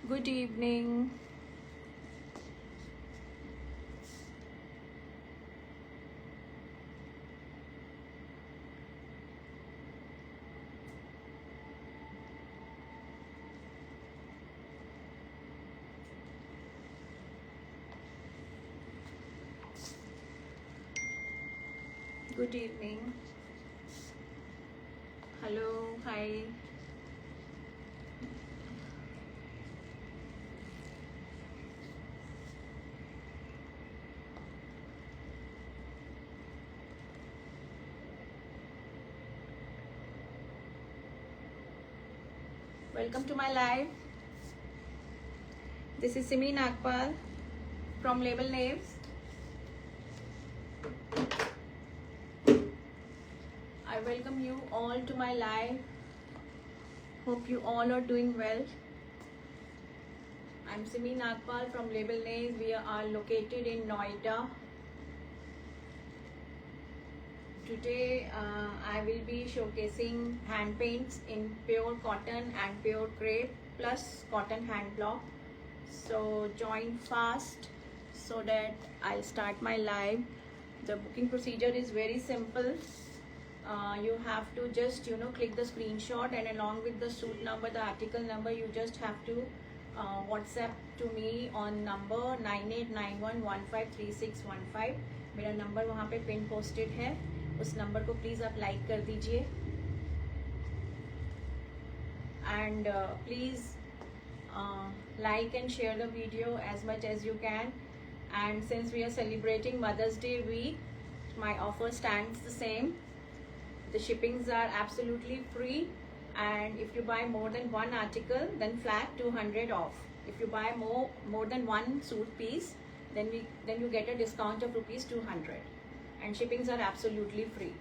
Good evening. Good evening. Hello, hi. Welcome to my live. This is Simi Nagpal from Label Naves. I welcome you all to my live. Hope you all are doing well. I'm Simi Nagpal from Label Naves. We are located in Noida. Today I will be showcasing hand paints in pure cotton and pure crepe plus cotton hand block. So join fast so that I'll start my live. The booking procedure is very simple. You have to just click the screenshot, and along with the suit number, the article number, you just have to WhatsApp to me on number 9891153615. मेरा number वहाँ पे pin posted है, उस number को please आप like कर दीजिए. And please like and share the video as much as you can. And since we are celebrating Mother's Day week, my offer stands the same. The shippings are absolutely free, and if you buy more than one article, then flat 200 off. If you buy more than one suit piece, then you get a discount of rupees 200, and shippings are absolutely free.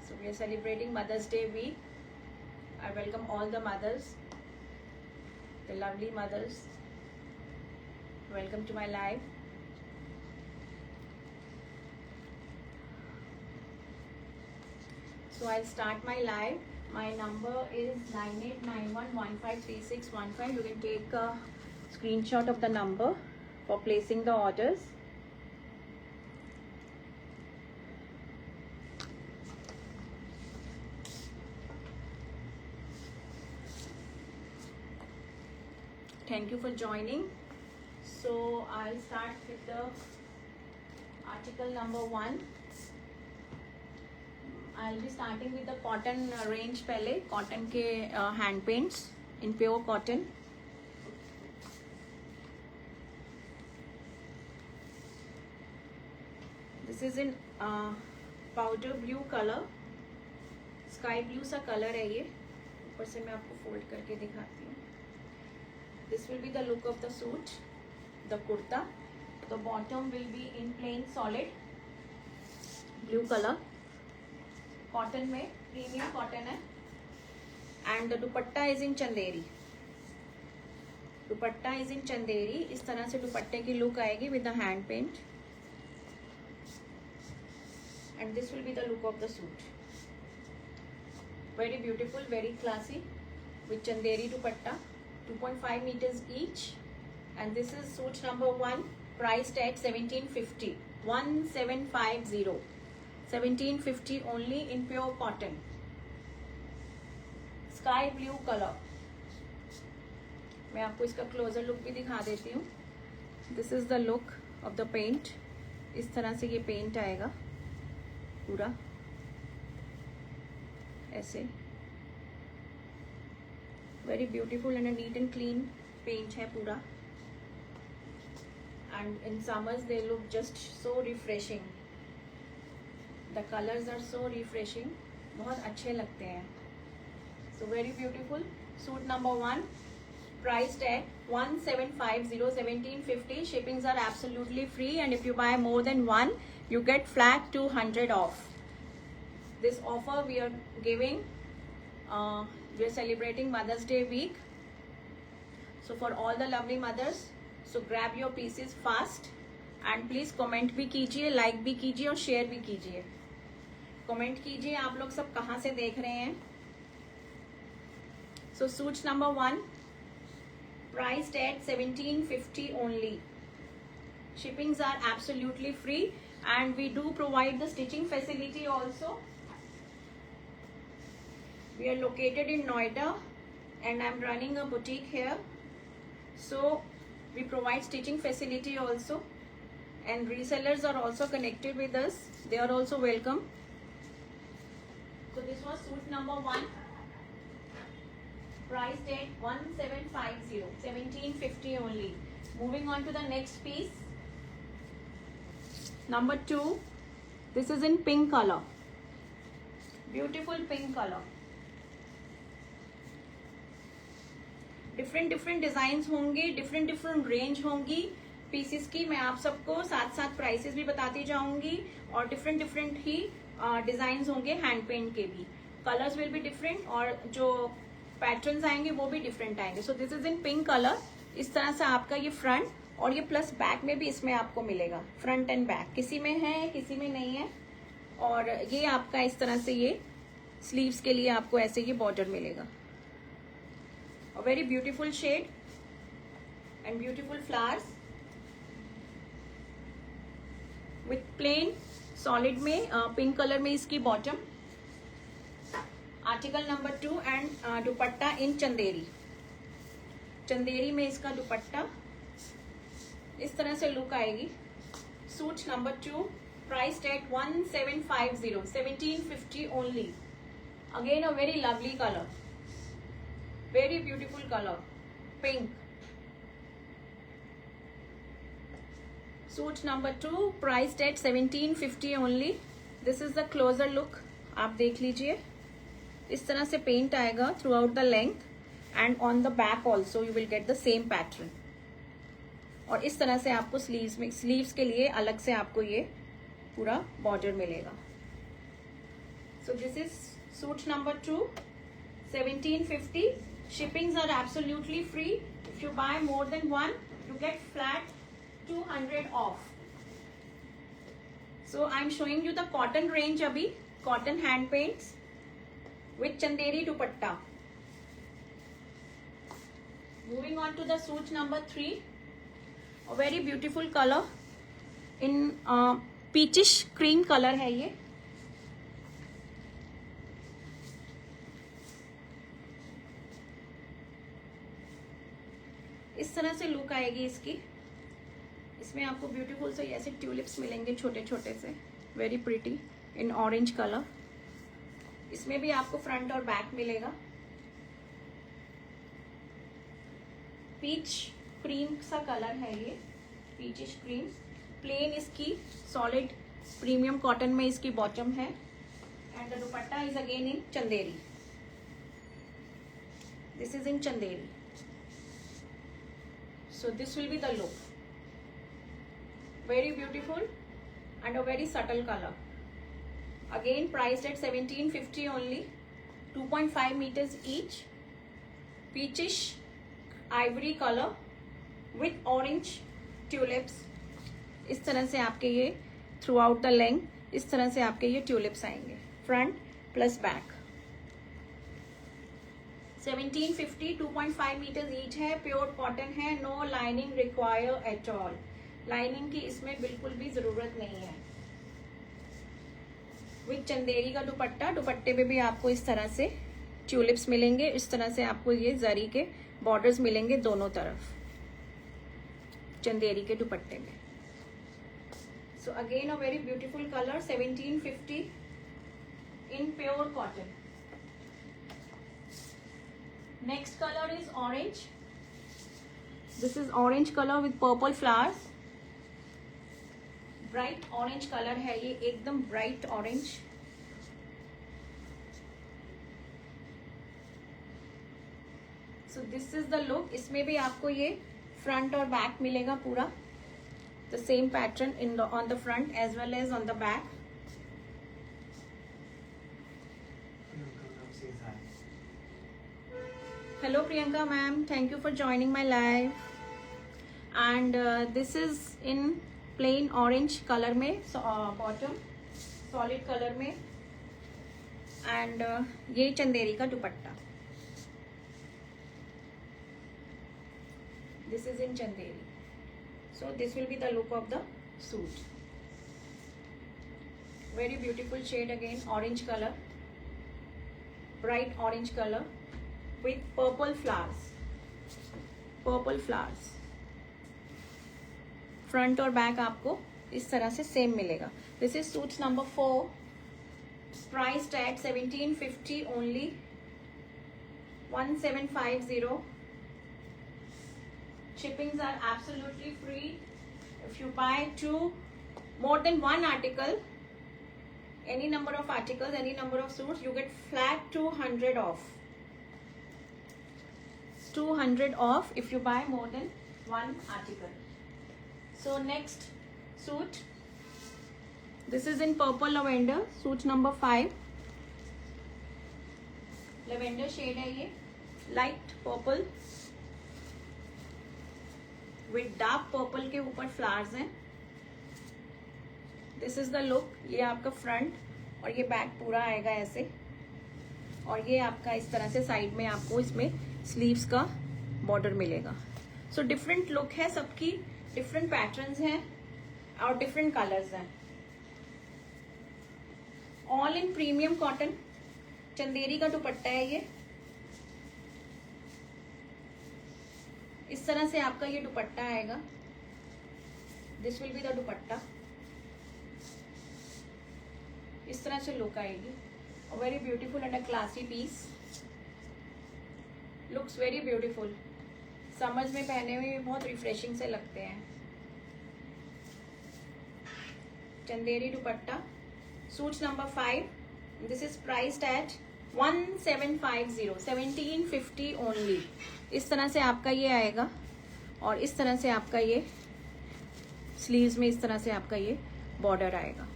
So we are celebrating Mother's Day week. I welcome all the mothers, the lovely mothers. Welcome to my live. So I'll start my live. My number is 9891153615. You can take a screenshot of the number for placing the orders. Thank you for joining. So I'll start with the article number 1. I'll be starting with the cotton range पहले. Cotton के hand paints in pure cotton. This is in powder blue color. Sky blue सा color है ये. ऊपर से मैं आपको fold करके दिखाती हूँ. This will be the look of the suit, the kurta. The bottom will be in plain solid blue color. Cotton में premium cotton है, and the dupatta is in Chanderi. Dupatta is in Chanderi. इस तरह से दुपट्टे की look आएगी with the hand paint, and this will be the look of the suit. Very beautiful, very classy with Chanderi dupatta. 2.5 meters each, and this is suit number 1, priced at 1750. 1750. 1750 only in pure cotton. Sky blue color. मैं आपको इसका closure look भी दिखा देती हूँ. This is the look of the paint. इस तरह से ये पेंट आएगा पूरा ऐसे. Very beautiful and a neat and clean paint है पूरा. And in summers they look just so refreshing. The colors are so refreshing. बहुत अच्छे लगते हैं. So very beautiful. Suit number 1, priced at 1750, 1750. Shippings are absolutely free, and if you buy more than one, you get flat 200 off. This offer we are giving. We are celebrating Mother's Day week. So for all the lovely mothers, so grab your pieces fast, and please comment भी कीजिए, like भी कीजिए और share भी कीजिए. Comment कीजिए आप लोग सब कहाँ से देख रहे हैं. So suit number 1, priced at 1750 only. Shippings are absolutely free and we do provide the stitching facility also. We are located in Noida and I'm running a boutique here, so we provide stitching facility also, and resellers are also connected with us. They are also welcome. So this was suit number 1, priced at 1750, 1750 only. Moving on to the next piece, number 2. This is in pink color, beautiful pink color. Different designs होंगे, different range होंगी pieces की. मैं आप सबको साथ prices भी बताती जाऊंगी और डिफरेंट ही डिजाइन्स होंगे. हैंड पेंट के भी कलर्स विल बी डिफरेंट और जो पैटर्न्स आएंगे वो भी डिफरेंट आएंगे. सो this is in pink colour. इस तरह से आपका ये फ्रंट और ये प्लस बैक में भी इसमें आपको मिलेगा. फ्रंट एंड बैक किसी में है, किसी में नहीं है. और ये आपका इस तरह से ये स्लीव्स के लिए आपको ऐसे ये बॉर्डर मिलेगा. A very beautiful shade and beautiful flowers with plain solid में पिंक कलर में इसकी bottom. Article number 2 and dupatta in Chanderi. Chanderi में इसका दुपट्टा इस तरह से लुक आएगी. Suit number 2 priced at 1750, 1750 only. Again a very lovely colour, very beautiful color, pink. Suit number 2 priced at 1750 only. This is the closer look. आप देख लीजिए, इस तरह से पेंट आएगा throughout the length and on the back also you will get the same pattern. और इस तरह से आपको स्लीव्स के लिए अलग से आपको ये पूरा बॉर्डर मिलेगा. So this is suit number 2, 1750. Shippings are absolutely free. If you buy more than one, you get flat 200 off. So I'm showing you the cotton range abhi, cotton hand paints with chanderi dupatta. Moving on to the suit number 3, a very beautiful color in peachish cream color hai ye. इस तरह से look आएगी इसकी. इसमें आपको beautiful से ऐसे tulips मिलेंगे छोटे छोटे से, very pretty in orange colour. इसमें भी आपको फ्रंट और बैक मिलेगा. पीच क्रीम सा कलर है ये, पीचिश क्रीम. प्लेन इसकी सॉलिड प्रीमियम कॉटन में इसकी बॉटम है and the dupatta is again in Chanderi. This is in Chanderi. So this will be the look. Very beautiful and a very subtle color. Again priced at 1750 only. 2.5 meters each. Peachish ivory color with orange tulips. इस तरह से आपके ये throughout the length इस तरह से आपके ये tulips आएंगे. Front plus back. 1750, 2.5 meters each है. प्योर कॉटन है. No lining require at all. Lining की इसमें बिल्कुल भी जरूरत नहीं है. विद चंदेरी का दुपट्टा. दुपट्टे पे भी आपको इस तरह से ट्यूलिप्स मिलेंगे. इस तरह से आपको ये जरी के बॉर्डर्स मिलेंगे दोनों तरफ चंदेरी के दुपट्टे में. So again a very beautiful colour. 1750 in pure cotton. Next color is orange. This is orange color with purple flowers. Bright orange color है ये, एकदम bright orange. So this is the look. इसमें भी आपको ये front और back मिलेगा पूरा. The same pattern in the on the front as well as on the back. Hello Priyanka ma'am, thank you for joining my live. And this is in plain orange color में, bottom solid color में, and ये चंदेरी का दुपट्टा. This is in Chanderi. So this will be the look of the suit. Very beautiful shade again, orange color, bright orange color with purple flowers. Purple flowers. Front और back आपको इस तरह से same मिलेगा. This is suits number 4. Price at 1750 only. 1750. Shippings are absolutely free. If you buy more than one article, any number of articles, any number of suits, you get flat 200 off. 200 off if you buy more than one article. So next suit, this is in purple lavender, suit number 5. Lavender shade है ये, light purple with dark purple के ऊपर flowers हैं. This is the look. ये आपका front और ये back पूरा आएगा ऐसे, और ये आपका इस तरह से साइड में आपको इसमें स्लीव्स का बॉर्डर मिलेगा. सो डिफरेंट लुक है सबकी, डिफरेंट पैटर्न्स हैं और डिफरेंट कलर्स हैं. All in premium cotton. Chanderi का दुपट्टा है ये. इस तरह से आपका ये दुपट्टा आएगा. This will be the dupatta. इस तरह से लुक आएगी. Very beautiful and a classy piece. Looks very beautiful. समझ में पहने हुए बहुत रिफ्रेशिंग से लगते हैं. Chanderi dupatta. Suits number 5. This is priced at 1750. 1750 only. इस तरह से आपका ये आएगा और इस तरह से आपका ये स्लीव्स में इस तरह से आपका ये बॉर्डर आएगा.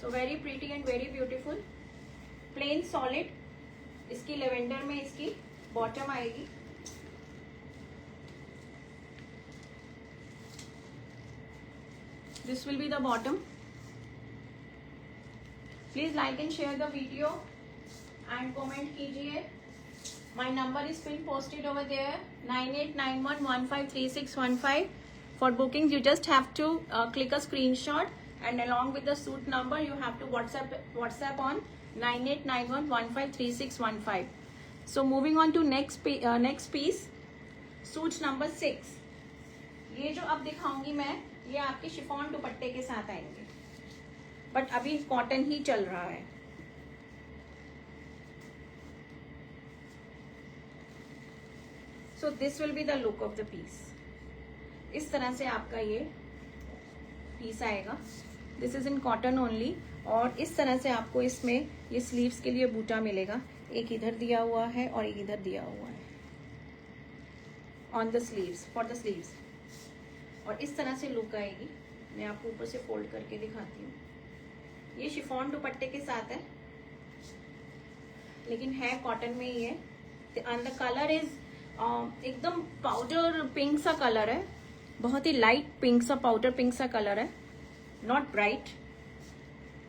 So very pretty and very beautiful. Plain solid. इसकी लेवेंडर में इसकी बॉटम आएगी. This will be the bottom. Please like and share the video and comment कीजिए. My number is been posted over there 9891153615. For booking you just have to click a screenshot and along with the suit number you have to WhatsApp on 9891153615. So moving on to next piece, suit number 6. ये जो अब दिखाऊंगी मैं, ये आपके chiffon दुपट्टे के साथ आएंगे, बट अभी कॉटन ही चल रहा है. So this will be the look of the piece. इस तरह से आपका ये पीस आएगा. This is in cotton only. और इस तरह से आपको इसमें ये स्लीव्स के लिए बूटा मिलेगा. एक इधर दिया हुआ है और एक इधर दिया हुआ है on the sleeves, for the sleeves. और इस तरह से लुक आएगी. मैं आपको ऊपर से फोल्ड करके दिखाती हूँ. ये शिफॉन दुपट्टे के साथ है, लेकिन है कॉटन में ही है. एंड द कलर इज एकदम पाउडर पिंक सा कलर है. बहुत ही लाइट पिंक सा, पाउडर पिंक सा कलर है. Not bright.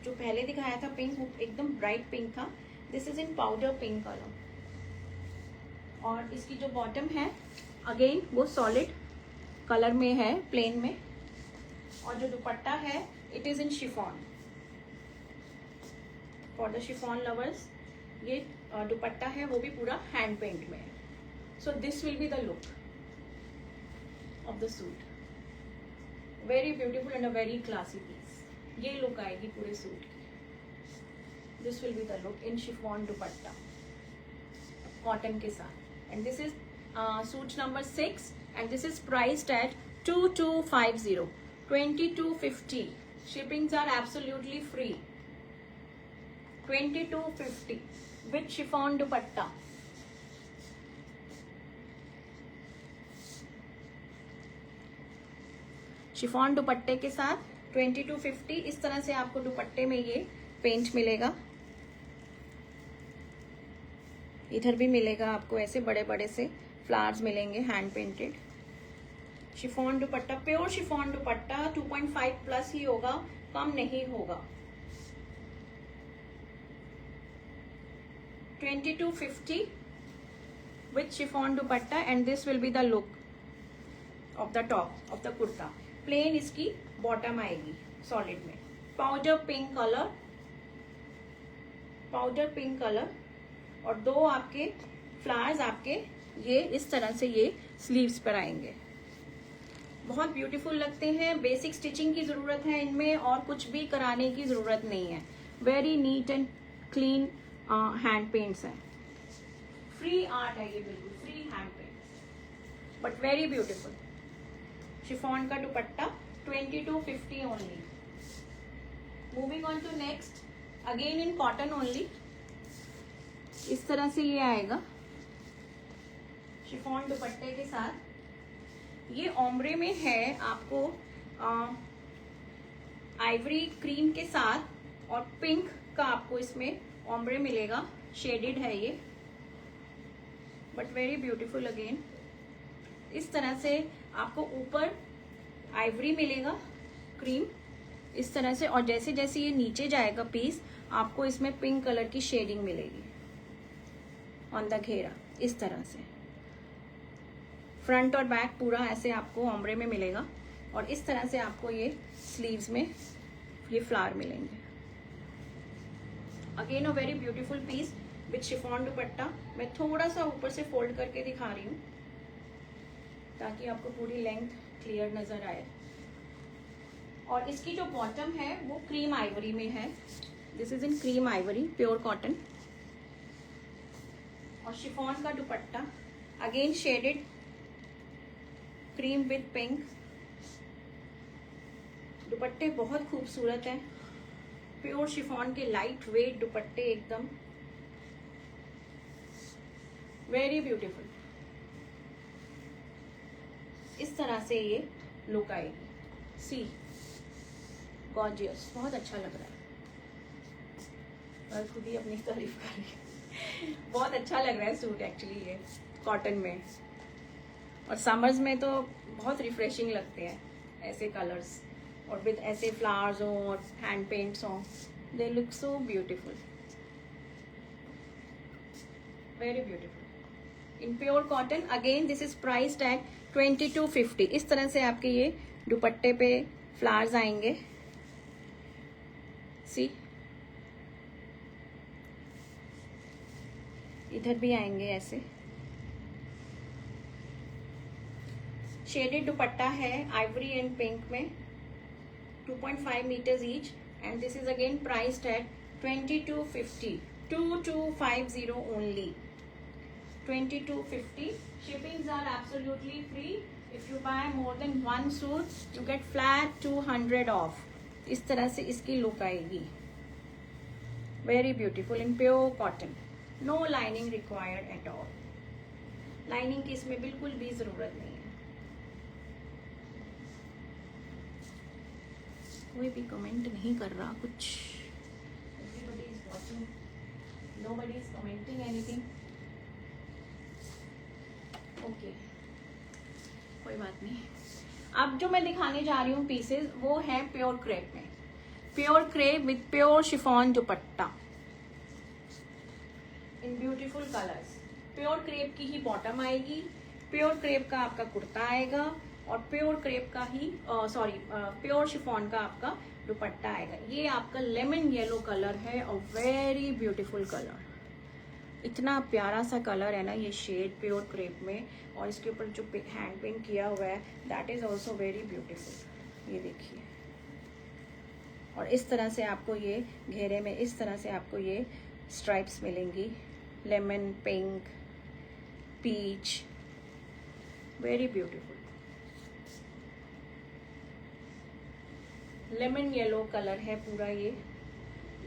जो पहले दिखाया था पिंक, वो एकदम ब्राइट पिंक था. This is in powder pink colour. और इसकी जो बॉटम है अगेन वो सॉलिड कलर में है, प्लेन में. और जो दुपट्टा है it is in chiffon. For the chiffon lovers ये दुपट्टा है, वो भी पूरा हैंड पेंट में है. So this will be the look of the suit. Very beautiful and a very classy piece. ये लुक आएगी पूरे सूट की. This will be the look in chiffon dupatta cotton के साथ. And this is suit number 6 and this is priced at 2250. 2250. Shippings are absolutely free. 2250 with chiffon dupatta. Chiffon दुपट्टे के साथ 2250. इस तरह से आपको दुपट्टे में ये पेंट मिलेगा. इधर भी मिलेगा आपको ऐसे बड़े बड़े से फ्लावर्स मिलेंगे, hand painted. Chiffon dupatta, pure chiffon dupatta. 2.5 plus ही होगा, कम नहीं होगा. 2250 with chiffon dupatta, and this will be the look of the top of the kurta. Plain इसकी bottom आएगी solid में, powder pink color और दो आपके फ्लावर्स आपके ये इस तरह से ये स्लीव्स पर आएंगे. बहुत ब्यूटीफुल लगते हैं. बेसिक स्टिचिंग की जरूरत है इनमें और कुछ भी कराने की जरूरत नहीं है. Very neat and clean hand paints हैं. फ्री आर्ट है ये, बिल्कुल free hand paint but very beautiful. Chiffon का dupatta 2250 only. Moving on to next, again in cotton only. इस तरह से ये आएगा शिफॉन दुपट्टे के साथ. ये ओम्ब्रे में है आपको आइवरी क्रीम के साथ और पिंक का आपको इसमें ओम्ब्रे मिलेगा. शेडेड है ये बट वेरी ब्यूटीफुल. अगेन इस तरह से आपको ऊपर आइवरी मिलेगा क्रीम इस तरह से, और जैसे जैसे ये नीचे जाएगा पीस आपको इसमें पिंक कलर की शेडिंग मिलेगी ऑन द घेरा. इस तरह से फ्रंट और बैक पूरा ऐसे आपको ओम्ब्रे में मिलेगा और इस तरह से आपको ये स्लीव्स में ये फ्लावर मिलेंगे. Again a very beautiful piece with chiffon dupatta. मैं थोड़ा सा ऊपर से फोल्ड करके दिखा रही हूँ ताकि आपको पूरी लेंथ क्लियर नजर आए. और इसकी जो बॉटम है वो क्रीम आइवरी में है. This is in cream Ivory pure cotton. और शिफॉन का दुपट्टा again shaded cream with pink. दुपट्टे बहुत खूबसूरत है. प्योर शिफॉन के लाइट वेट दुपट्टे एकदम वेरी ब्यूटीफुल. इस तरह से ये लुक आएगी. सी गॉर्जियस, बहुत अच्छा लग रहा है. और खुद ही अपनी तारीफ कर रही है. बहुत अच्छा लग रहा है सूट एक्चुअली ये कॉटन में. और समर्स में तो बहुत रिफ्रेशिंग लगते हैं ऐसे कलर्स, और विद ऐसे फ्लावर्स हो और हैंड पेंट्स हो. They look so beautiful, very beautiful in pure cotton. Again this is price tag 2250. इस तरह से आपके ये दुपट्टे पे फ्लावर्स आएंगे. सी इधर भी आएंगे ऐसे. शेडेड दुपट्टा है आइवरी एंड पिंक में 2.5 meters each. And this is again priced at 2250. 2250 only. 2250. Shippings are absolutely free. If you buy more than one suit, you get flat 200 off. इस तरह से इसकी लुक आएगी. Very beautiful in pure cotton. No lining required at all. Lining की इसमें बिल्कुल भी जरूरत नहीं है. कोई भी कमेंट नहीं कर रहा कुछ. Everybody is watching. Nobody is commenting anything. Okay कोई बात नहीं. अब जो मैं दिखाने जा रही हूँ पीसेस वो है प्योर क्रेप में. Pure crepe with pure chiffon dupatta in beautiful colours. Pure crepe की ही बॉटम आएगी, प्योर क्रेप का आपका कुर्ता आएगा और प्योर क्रेप का ही प्योर शिफॉन का आपका दुपट्टा आएगा. ये आपका लेमन येलो कलर है और वेरी ब्यूटीफुल कलर. इतना प्यारा सा कलर है ना ये शेड प्योर क्रेप में. और इसके ऊपर जो हैंड पेंट किया हुआ है that is also very beautiful. ये देखिए. और इस तरह से आपको ये घेरे में इस तरह से आपको ये स्ट्राइप्स मिलेंगी. Lemon, pink, peach, very beautiful. Lemon yellow colour है पूरा, ये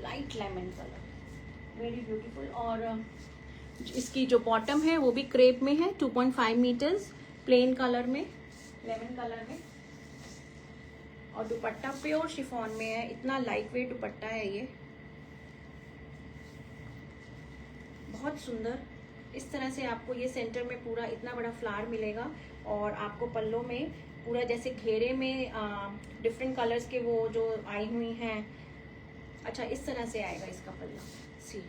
light lemon colour, very beautiful. और इसकी जो बॉटम है वो भी क्रेप में है 2.5 मीटर्स प्लेन कलर में, लेमन कलर में. और दुपट्टा प्योर शिफॉन में है. इतना लाइट वेट दुपट्टा है ये, बहुत सुंदर. इस तरह से आपको ये सेंटर में पूरा इतना बड़ा फ्लावर मिलेगा और आपको पल्लों में पूरा जैसे घेरे में डिफरेंट कलर्स के वो जो आई हुई हैं. अच्छा इस तरह से आएगा इसका पल्ला. सी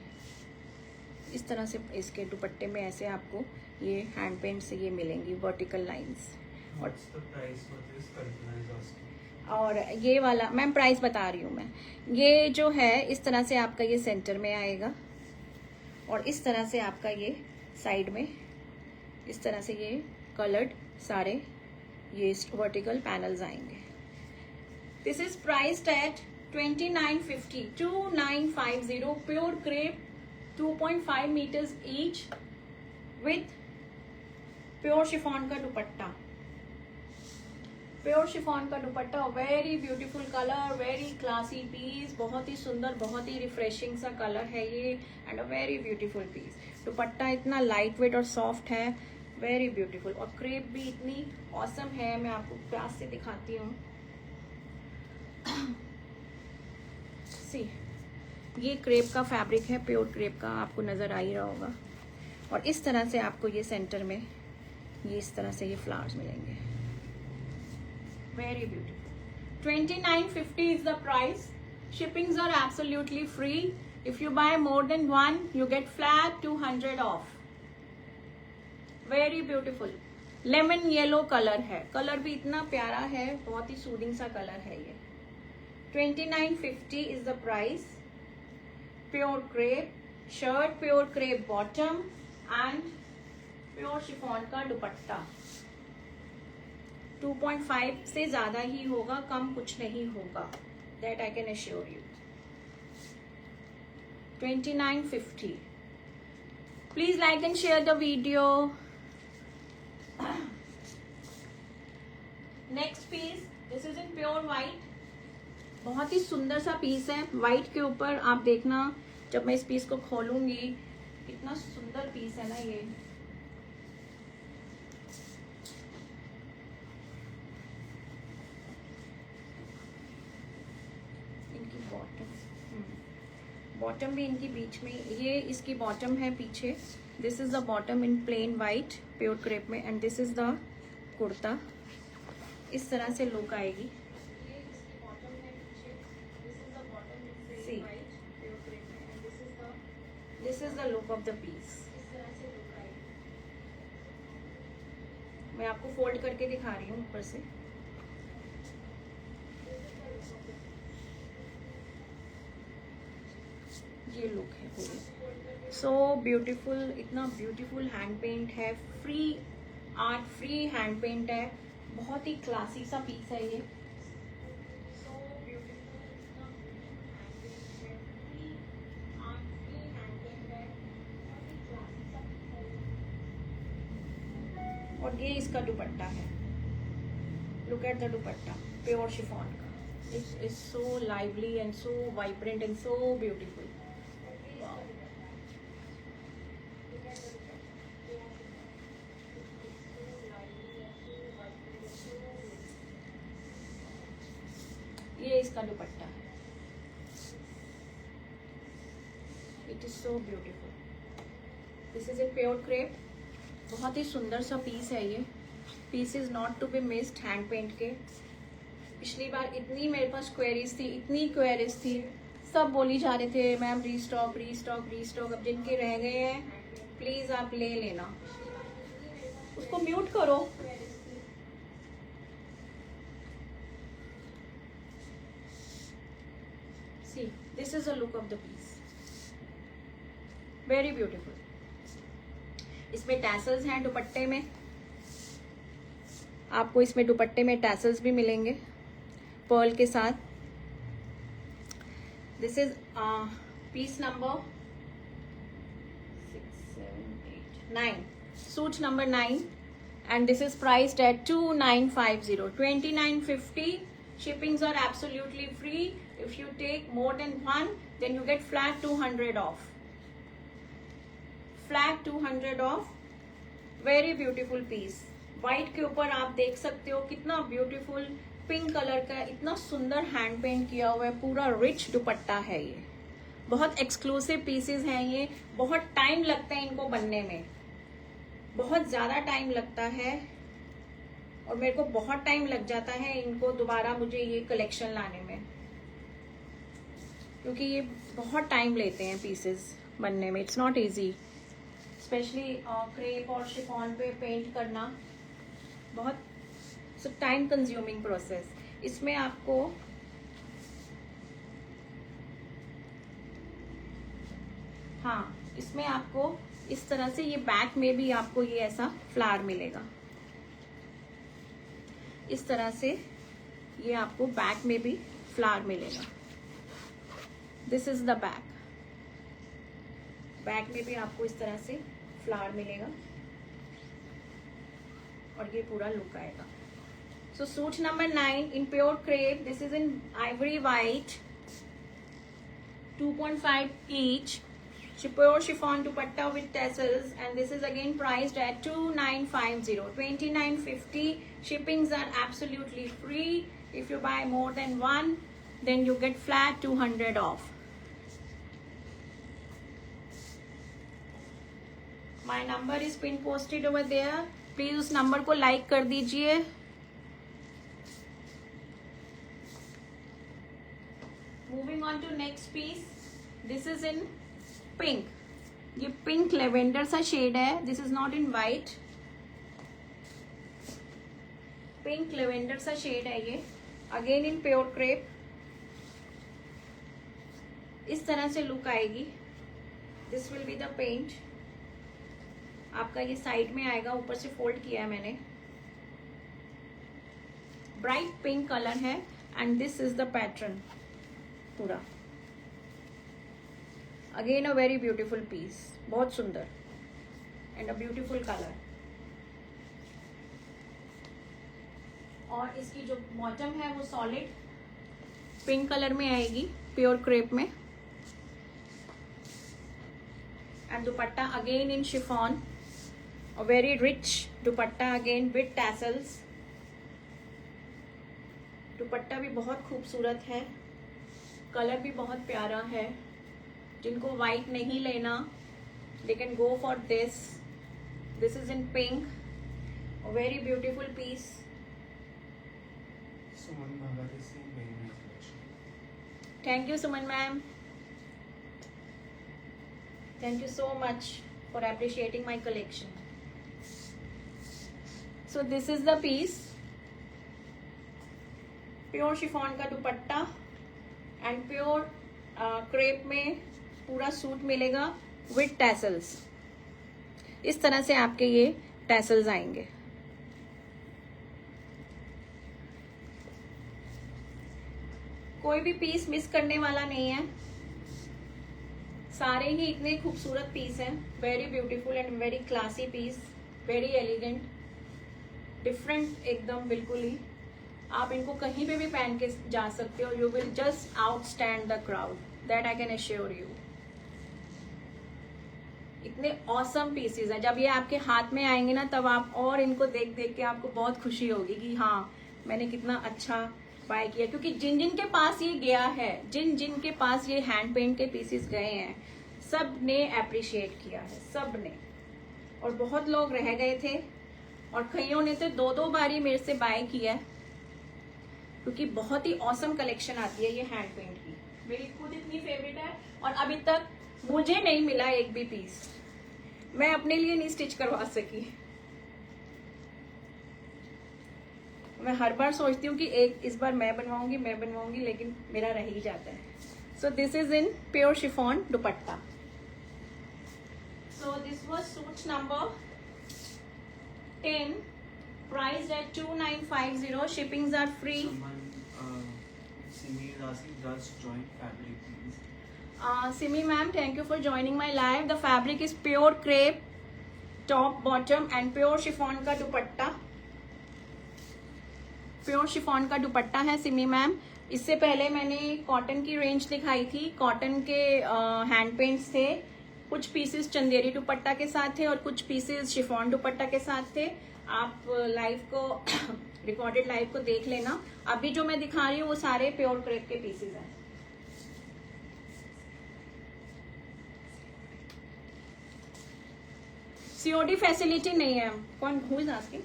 इस तरह से इसके दुपट्टे में ऐसे आपको ये हैंड पेंट से ये मिलेंगी वर्टिकल लाइंस। और ये वाला मैम प्राइस बता रही हूँ मैं, ये जो है इस तरह से आपका ये सेंटर में आएगा और इस तरह से आपका ये साइड में इस तरह से ये कलर्ड सारे ये वर्टिकल पैनल्स आएंगे। This is priced at 2950, 2950 pure crepe 2.5 meters each with pure chiffon का दुपट्टा। प्योर शिफॉन का dupatta, very beautiful colour, very classy piece, बहुत ही सुंदर, बहुत ही रिफ्रेशिंग सा कलर है ये and a very beautiful piece. Dupatta इतना लाइट वेट और सॉफ्ट है, वेरी ब्यूटीफुल। और क्रेप भी इतनी ऑसम है, मैं आपको पास से दिखाती हूँ। सी ये क्रेप का फैब्रिक है, प्योर क्रेप का, आपको नजर आ ही रहा होगा। और इस तरह से आपको ये सेंटर में ये इस तरह से ये फ्लावर्स मिलेंगे, very beautiful. 2950 is the price. Shippings are absolutely free. If you buy more than one, you get flat 200 off. Very beautiful. Lemon yellow color है, कलर भी इतना प्यारा है, बहुत ही सूदिंग सा कलर है ये। 2950 is the price. Pure crepe shirt, pure crepe bottom and pure chiffon का दुपट्टा। 2.5 से ज्यादा ही होगा, कम कुछ नहीं होगा, that I can assure you. 2950। Please like and share the video. Next piece, this is in pure white, बहुत ही सुंदर सा पीस है वाइट के ऊपर। आप देखना जब मैं इस पीस को खोलूंगी, कितना सुंदर पीस है ना ये। बॉटम भी इनकी बीच में, ये इसकी बॉटम है पीछे। This is the bottom in plain white pure crepe में and this is the kurta. इस तरह से लुक आएगी। ये इसकी बॉटम है पीछे, this is the bottom in plain white pure crepe में and this is the look of the piece. इस तरह से लुक आएगी। मैं आपको फोल्ड करके दिखा रही हूँ ऊपर से। ये लुक है पूरी, सो ब्यूटीफुल, इतना ब्यूटीफुल हैंड पेंट है, free art, free hand paint है, बहुत ही क्लासी सा पीस है ये। सो ब्यूटीफुल, इतना ब्यूटीफुल हैंड पेंट है, free art, free hand paint है, बहुत ही क्लासी सा पीस है। और ये इसका दुपट्टा है, look at the dupatta, pure chiffon का। It is so lively and so vibrant and so beautiful. ये इसका दुपट्टा है, it is so beautiful. This is in pure crepe, बहुत ही सुंदर सा पीस है ये। Piece is not to be missed, hand paint के। पिछली बार इतनी मेरे पास क्वेरीज थी, इतनी क्वेरीज थी, सब बोली जा रहे थे मैम रीस्टॉक रीस्टॉक रीस्टॉक। अब जिनके रह गए हैं प्लीज आप ले लेना। उसको म्यूट करो। See, this is the look of the piece, very beautiful. इसमें टैसल्स हैं दुपट्टे में, आपको इसमें दुपट्टे में टैसल्स भी मिलेंगे पर्ल के साथ। This is peace number 6, 7, 8, 9, suit number 9 and this is priced at 2950, 2950. Shippings are absolutely free. If you take more than one, then you get flat 200 off. Flat 200 off. Very beautiful piece. White के ऊपर आप देख सकते हो कितना beautiful pink colour का, इतना सुंदर हैंड पेंट किया हुआ है, पूरा रिच दुपट्टा है ये। बहुत एक्सक्लूसिव पीसेस हैं ये, बहुत टाइम लगता है इनको बनने में, बहुत ज्यादा टाइम लगता है और मेरे को बहुत टाइम लग जाता है इनको दोबारा मुझे ये कलेक्शन लाने में, क्योंकि ये बहुत टाइम लेते हैं पीसेस बनने में, it's not easy, specially crepe और शिफॉन पे पेंट करना बहुत टाइम कंज्यूमिंग प्रोसेस। इसमें आपको इसमें आपको इस तरह से ये बैक में भी आपको ये ऐसा फ्लावर मिलेगा, इस तरह से ये आपको बैक में भी फ्लावर मिलेगा। This is the back, back में भी आपको इस तरह से फ्लावर मिलेगा और ये पूरा लुक आएगा। So suit number 9 in pure crepe, this is in ivory white, 2.5 each, pure chiffon dupatta with tassels, and this is again priced at 2950, 2950. Shippings are absolutely free. If you buy more than one, then you get flat 200 off. My number is pin posted over there. Please उस number को like कर दीजिए। Moving on to next piece. This is in pink, ये pink lavender सा shade है, this is not in white, pink lavender सा shade है ये, अगेन इन प्योर क्रेप। इस तरह से लुक आएगी, this will be the paint. आपका ये साइड में आएगा, ऊपर से फोल्ड किया है मैंने, ब्राइट पिंक कलर है and this is the pattern पूरा। Again a very beautiful piece, बहुत सुंदर एंड अ ब्यूटीफुल कलर। और इसकी जो बॉटम है वो सॉलिड पिंक कलर में आएगी, प्योर क्रेप में, and dupatta again in chiffon, a very rich dupatta again with tassels. दुपट्टा भी बहुत खूबसूरत है, कलर भी बहुत प्यारा है। जिनको वाइट नहीं लेना, they can go for this. This is in pink, a very beautiful piece. Suman Bhagat is in very nice collection. Thank you, Suman ma'am. Thank you so much for appreciating my collection. So this is the piece, pure chiffon का दुपट्टा and pure crepe में पूरा suit मिलेगा with tassels. इस तरह से आपके ये tassels आएंगे। कोई भी पीस मिस करने वाला नहीं है, सारे ही इतने खूबसूरत पीस हैं, very beautiful and very classy piece, very elegant, different एकदम बिल्कुल ही। आप इनको कहीं पे भी पहन के जा सकते हो, you will just outstand the crowd, that I can assure you. इतने ऑसम पीसेस हैं, जब ये आपके हाथ में आएंगे ना, तब आप और इनको देख देख के आपको बहुत खुशी होगी कि हाँ मैंने कितना अच्छा बाय किया। क्योंकि जिन जिन के पास ये गया है, जिन जिन के पास ये हैंड पेंट के पीसेस गए हैं, सब ने अप्रिशिएट किया है, सब ने। और बहुत लोग रह गए थे और कईयों ने तो 2-2 बारी मेरे से बाय किया है, क्योंकि बहुत ही ऑसम कलेक्शन आती है ये हैंड पेंट की, मेरी खुद इतनी फेवरेट है। और अभी तक मुझे नहीं मिला एक भी पीस, मैं अपने लिए नहीं स्टिच करवा सकी। मैं हर बार सोचती हूँ कि एक इस बार मैं बनवाऊंगी, लेकिन मेरा रह ही जाता है। So this is in pure chiffon dupatta. So this was suit number 10, priced at 2950. Shippings are free. Simi is asking, does joint fabric please? Simi ma'am, thank you for joining my live. The fabric is pure crepe, top, bottom, and pure chiffon का dupatta. Pure chiffon का दुपट्टा है Simi ma'am. इससे पहले मैंने cotton की range दिखाई थी, cotton के हैंड पेंट्स थे, कुछ पीसेस चंदेरी दुपट्टा के साथ थे और कुछ पीसेस शिफॉन दुपट्टा के साथ थे। आप लाइव को रिकॉर्डेड लाइव को देख लेना। अभी जो मैं दिखा रही हूँ वो सारे प्योर क्रेप के पीसेस हैं। सीओडी फैसिलिटी नहीं है। कौन who is asking?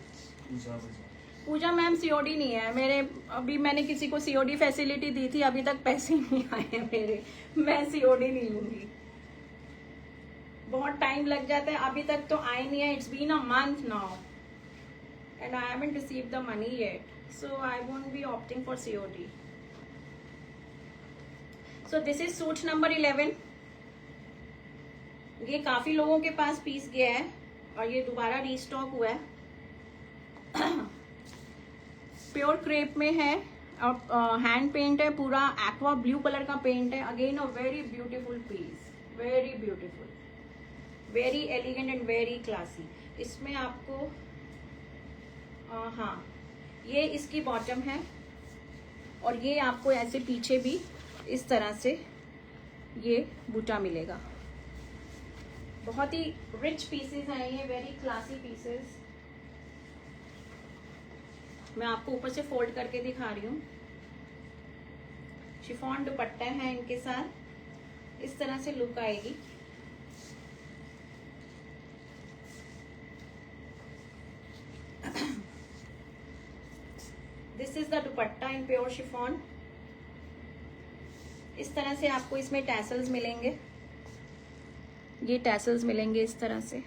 Pooja ma'am COD नहीं है मेरे। अभी मैंने किसी को सीओडी फैसिलिटी दी थी, अभी तक पैसे नहीं आए हैं मेरे, मैं सीओडी नहीं लूंगी। बहुत टाइम लग जाता है, अभी तक तो आए नहीं है. It's been a month now and I haven't received the money yet, so I won't be opting for COD. So this is suit number 11. ये काफी लोगों के पास पीस गया है और ये दोबारा रीस्टॉक हुआ है. प्योर क्रेप में है और हैंड पेंट है, पूरा एक्वा ब्लू कलर का पेंट है. Again a very beautiful piece, very beautiful, very elegant and very classy. इसमें आपको हाँ, ये इसकी बॉटम है और ये आपको ऐसे पीछे भी इस तरह से ये बूटा मिलेगा. बहुत ही रिच पीसेस हैं ये, वेरी क्लासी पीसेस. मैं आपको ऊपर से फोल्ड करके दिखा रही हूँ. शिफॉन दुपट्टा है इनके साथ, इस तरह से लुक आएगी. This is the dupatta in pure chiffon. इस तरह से आपको इसमें टैसल्स मिलेंगे, ये टैसल्स मिलेंगे इस तरह से.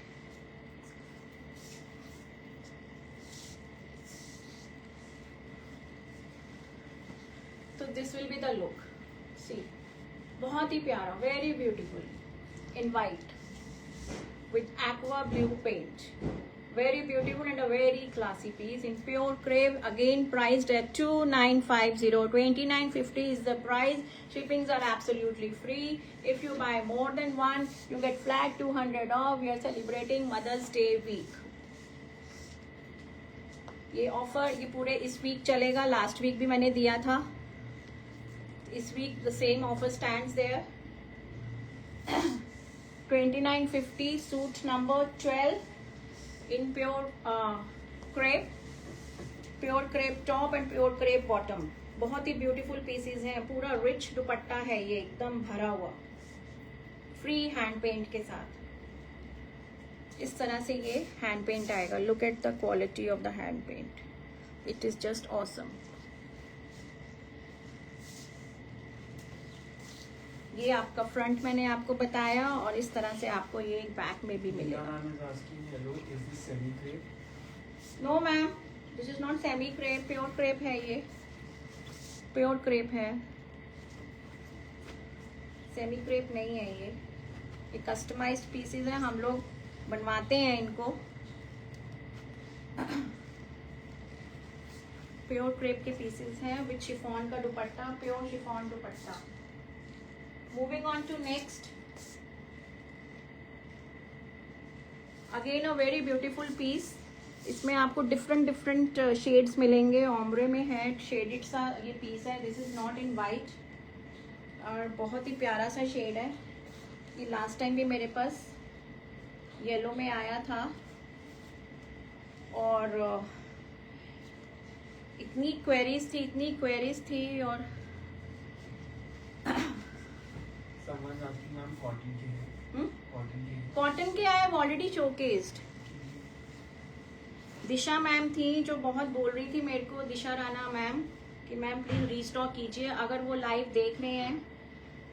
तो this will be the look. See, बहुत ही प्यारा, very beautiful in white with aqua blue paint. Very beautiful and a very classy piece in pure crepe. Again priced at 2950. 2950 is the price. Shippings are absolutely free. If you buy more than one, you get flat 200 off. We are celebrating Mother's Day week. ये offer ये पूरे इस week चलेगा. Last week भी मैंने दिया था. इस week the same offer stands there. 2950 suit number 12. In pure crepe top and pure crepe bottom. बहुत ही ब्यूटीफुल पीसेस हैं. पूरा रिच दुपट्टा है ये, एकदम भरा हुआ, फ्री हैंड पेंट के साथ. इस तरह से ये हैंड पेंट आएगा. Look at the quality of the hand paint, it is just awesome. ये आपका फ्रंट मैंने आपको बताया और इस तरह से आपको ये बैक में भी मिलेगा. No ma'am, this is not semi crepe, pure crepe है ये. प्योर क्रेप है, सेमी क्रेप नहीं है ये. ये कस्टमाइज्ड पीसेस हैं, हम लोग बनवाते हैं इनको. प्योर क्रेप के पीसेस हैं विद शिफॉन का dupatta, pure chiffon dupatta. Moving on to next. Again a very beautiful piece. इसमें आपको डिफरेंट शेड्स मिलेंगे. ओम्ब्रे में है, शेडेड सा ये पीस है. This is not in white और बहुत ही प्यारा सा शेड है. ये लास्ट टाइम भी मेरे पास येलो में आया था और इतनी क्वेरीज थी और कॉटन के आए ऑलरेडी शोकेस्ड. दिशा मैम थी जो बहुत बोल रही थी मेरे को, दिशा राणा मैम, कि मैम प्लीज रीस्टॉक कीजिए. अगर वो लाइव देख रहे हैं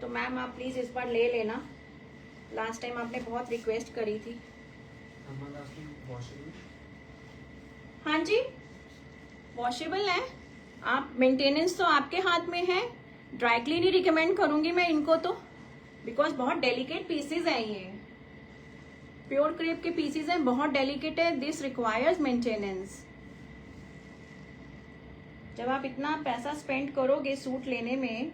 तो मैम आप प्लीज इस बार ले लेना. लास्ट टाइम आपने बहुत रिक्वेस्ट करी थी. हाँ जी, वॉशेबल है. आप मेंटेनेंस तो आपके हाथ में है. ड्राई क्लीन ही रिकमेंड करूंगी मैं इनको तो, बिकॉज बहुत डेलिकेट पीसेज हैं ये. प्योर क्रेप के पीसेज हैं, बहुत डेलिकेट है. This requires maintenance. जब आप इतना पैसा स्पेंड करोगे सूट लेने में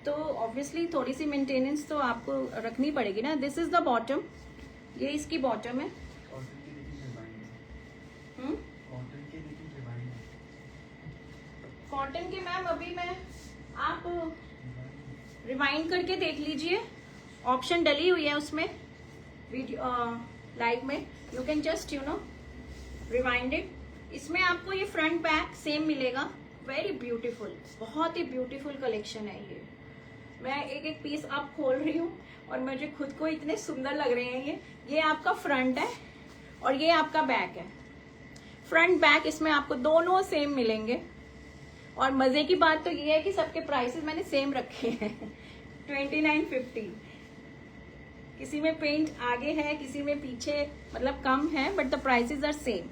तो ऑब्वियसली थोड़ी सी मेंटेनेंस तो आपको रखनी पड़ेगी ना. दिस इज द बॉटम, ये इसकी बॉटम है. कॉटन के मैम अभी मैं आप रिवाइंड करके देख लीजिए, ऑप्शन डली हुई है उसमें वीडियो लाइव में. You can just rewind it. इसमें आपको ये फ्रंट बैक सेम मिलेगा. वेरी ब्यूटीफुल, बहुत ही ब्यूटीफुल कलेक्शन है ये. मैं एक एक पीस अब खोल रही हूँ और मुझे खुद को इतने सुंदर लग रहे हैं ये आपका फ्रंट है और ये आपका बैक है. फ्रंट बैक इसमें आपको दोनों सेम मिलेंगे. और मजे की बात तो ये है कि सबके प्राइसेस मैंने सेम रखे हैं. 2950. किसी में पेंट आगे है, किसी में पीछे, मतलब कम है, but the prices are same.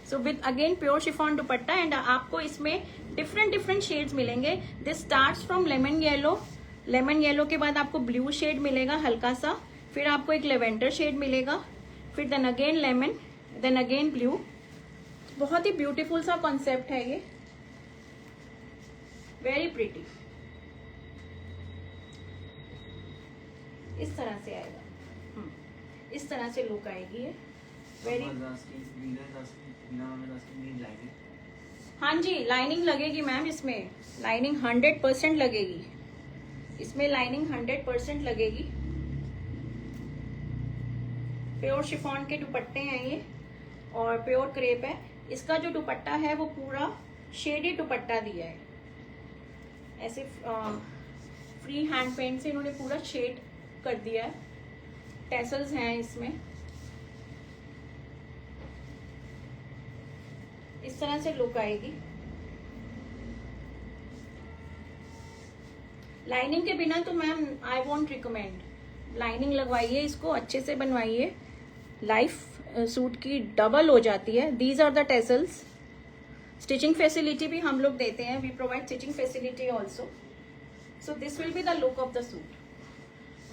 So with again pure chiffon dupatta and आपको इसमें डिफरेंट शेड्स मिलेंगे. This starts from lemon yellow. Lemon yellow के बाद आपको ब्लू शेड मिलेगा हल्का सा, फिर आपको एक लेवेंडर शेड मिलेगा, फिर then again lemon, then again blue. बहुत ही ब्यूटीफुल सा कॉन्सेप्ट है ये, वेरी प्रिटी. इस तरह से आएगा, इस तरह से लुक आएगी ये. वेरी, हाँ जी, लाइनिंग लगेगी मैम. इसमें लाइनिंग 100% लगेगी. इसमें लाइनिंग 100% लगेगी. प्योर शिफॉन के दुपट्टे हैं ये और प्योर क्रेप है. इसका जो दुपट्टा है वो पूरा शेडेड दुपट्टा दिया है. ऐसे फ्री हैंड पेंट से इन्होंने पूरा शेड कर दिया है. टैसल्स हैं इसमें. इस तरह से लुक आएगी. लाइनिंग के बिना तो ma'am I won't recommend. Lining लगवाइए, इसको अच्छे से बनवाइए. लाइफ सूट की डबल हो जाती है. These are the tassels. Stitching facility भी हम लोग देते हैं. We provide stitching facility also. So this will be the look of the suit.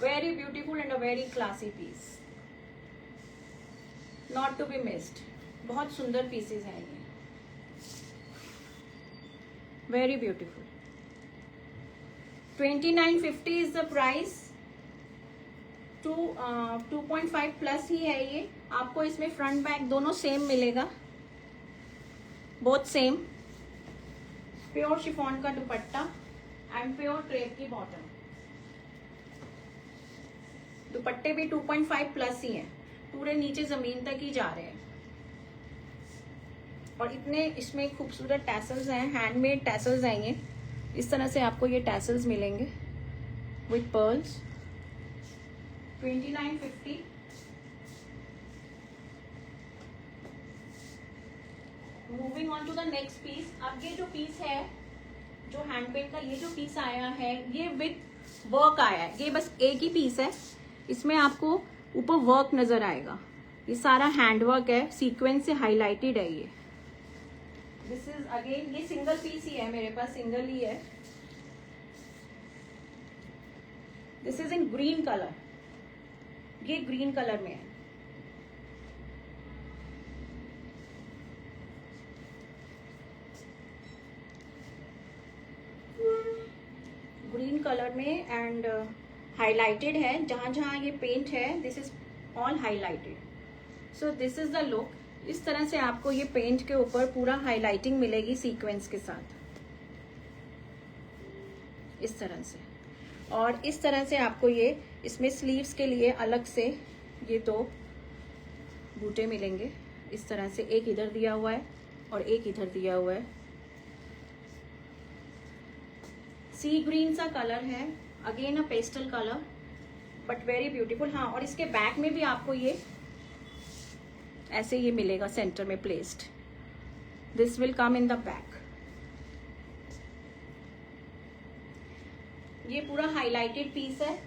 Very beautiful and a very classy piece, not to be missed. बहुत सुंदर pieces हैं ये, very beautiful. 2950 is the price. 2.5 plus ही है ये. आपको इसमें front back दोनों सेम मिलेगा, बोथ सेम. प्योर शिफॉन का दुपट्टा एंड प्योर क्रेप की बॉटम. दुपट्टे भी 2.5 प्लस ही हैं, पूरे नीचे जमीन तक ही जा रहे हैं. और इतने इसमें खूबसूरत टैसल्स हैं, हैंडमेड टैसल्स हैं ये. इस तरह से आपको ये टैसल्स मिलेंगे with pearls. 2950. Moving on to the next piece. अब ये जो पीस है, जो हैंडमेड का ये जो पीस आया है, ये विथ वर्क आया है. ये बस एक ही पीस है, इसमें आपको ऊपर वर्क नजर आएगा. ये सारा हैंड वर्क है, सीक्वेंस से हाईलाइटेड है ये. दिस इज अगेन, ये सिंगल पीस ही है मेरे पास, सिंगल ही है. This is in green colour. ये ग्रीन कलर में है. ग्रीन कलर में एंड हाईलाइटेड है. जहां जहां ये पेंट है, this is all highlighted. So this is the look. इस तरह से आपको ये पेंट के ऊपर पूरा हाईलाइटिंग मिलेगी सीक्वेंस के साथ, इस तरह से. और इस तरह से आपको ये इसमें स्लीव्स के लिए अलग से ये दो बूटे मिलेंगे. इस तरह से एक इधर दिया हुआ है और एक इधर दिया हुआ है. सी ग्रीन सा कलर है, again a pastel colour, but very beautiful. हाँ, और इसके बैक में भी आपको ये ऐसे ये मिलेगा सेंटर में placed. This will come in the back. ये पूरा हाईलाइटेड पीस है,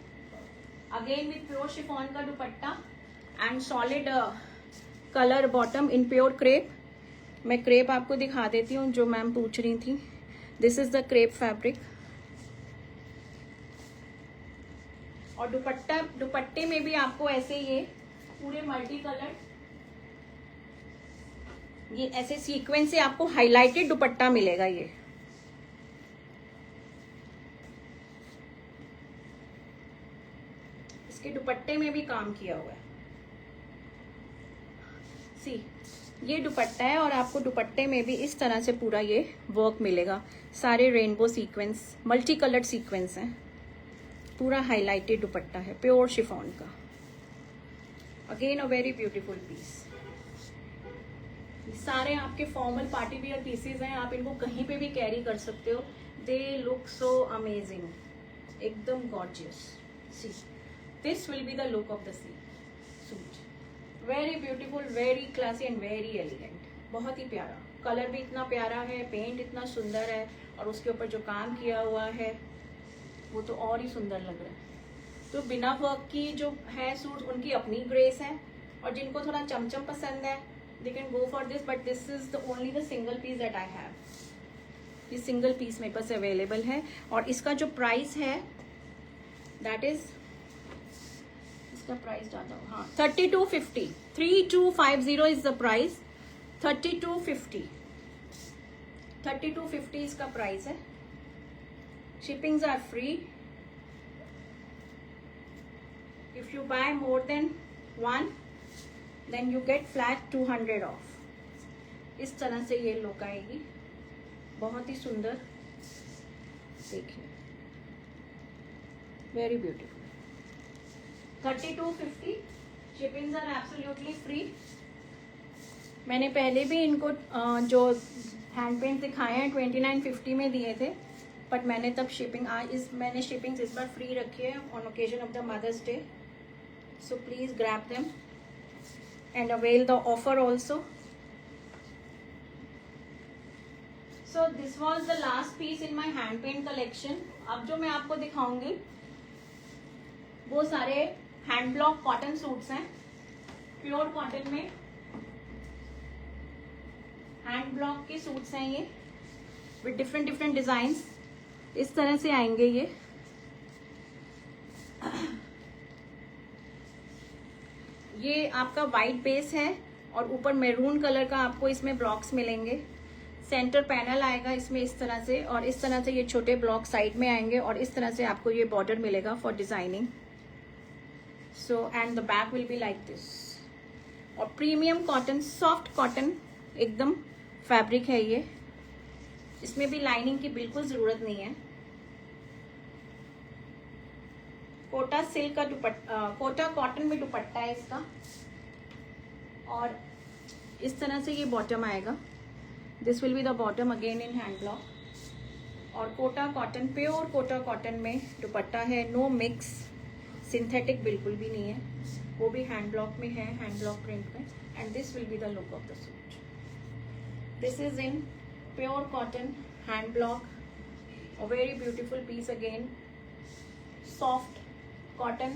अगेन विथ प्योर शिफॉन का dupatta and solid colour bottom in pure crepe. मैं क्रेप आपको दिखा देती हूँ जो मैम पूछ रही थी. This is the crepe fabric. और दुपट्टे में भी आपको ऐसे ये पूरे मल्टी कलर, ये ऐसे सीक्वेंस से आपको हाईलाइटेड दुपट्टा मिलेगा. ये इसके दुपट्टे में भी काम किया हुआ है. सी, ये दुपट्टा है और आपको दुपट्टे में भी इस तरह से पूरा ये वर्क मिलेगा. सारे rainbow sequence, multi coloured sequence हैं. पूरा हाईलाइटेड दुपट्टा है प्योर शिफॉन का. Again a very beautiful piece. सारे आपके फॉर्मल पार्टी वियर पीसेज हैं. आप इनको कहीं पे भी कैरी कर सकते हो. दे लुक सो अमेजिंग, एकदम gorgeous. See, this will be the look of the suit. Very beautiful, very classy and very elegant. बहुत ही प्यारा. कलर भी इतना प्यारा है, पेंट इतना सुंदर है, और उसके ऊपर जो काम किया हुआ है वो तो और ही सुंदर लग रहा है. तो बिना वर्क की जो है सूट उनकी अपनी ग्रेस है, और जिनको थोड़ा चमचम पसंद है they can go for this, but this is the only the single piece that I have. ये सिंगल पीस मेरे पास अवेलेबल है. और इसका जो प्राइस है दैट इज, इसका प्राइस डालता हूँ, हाँ 3250. 3250 इज द प्राइस. 3250 इसका प्राइस है. Shippings are free. If you buy more than one then you get flat 200 off. इस तरह से ये लुक आएगी, बहुत ही सुंदर. देखिए very beautiful. 3250. Shippings are absolutely free. मैंने पहले भी इनको जो हैंड पेंट दिखाए हैं 2950 में दिए थे, बट मैंने तब मैंने शिपिंग्स इस बार फ्री रखी है on occasion of the mother's day. So please grab them and avail the offer also. So this was the last piece in my hand paint collection. अब जो मैं आपको दिखाऊंगी वो सारे हैंड ब्लॉक कॉटन सूट्स हैं, प्योर कॉटन में hand block के सूट्स हैं ये, विद डिफरेंट डिफरेंट डिजाइन्स. इस तरह से आएंगे ये. ये आपका वाइट बेस है और ऊपर मैरून कलर का आपको इसमें ब्लॉक्स मिलेंगे. सेंटर पैनल आएगा इसमें इस तरह से, और इस तरह से ये छोटे ब्लॉक साइड में आएंगे, और इस तरह से आपको ये बॉर्डर मिलेगा for designing. So and the back will be like this. और प्रीमियम कॉटन, सॉफ्ट कॉटन एकदम फैब्रिक है ये. इसमें भी लाइनिंग की बिल्कुल जरूरत नहीं है. कोटा सिल्क का दुपट्टा, कोटा कॉटन में दुपट्टा है इसका, और इस तरह से ये बॉटम आएगा. This will be the bottom again in hand block. और Kota cotton, pure Kota cotton में दुपट्टा है. नो मिक्स, सिंथेटिक बिल्कुल भी नहीं है. वो भी हैंड ब्लॉक में है, हैंड ब्लॉक प्रिंट में. And this will be the look of the suit. This is in pure cotton hand block, a very beautiful piece again. Soft cotton,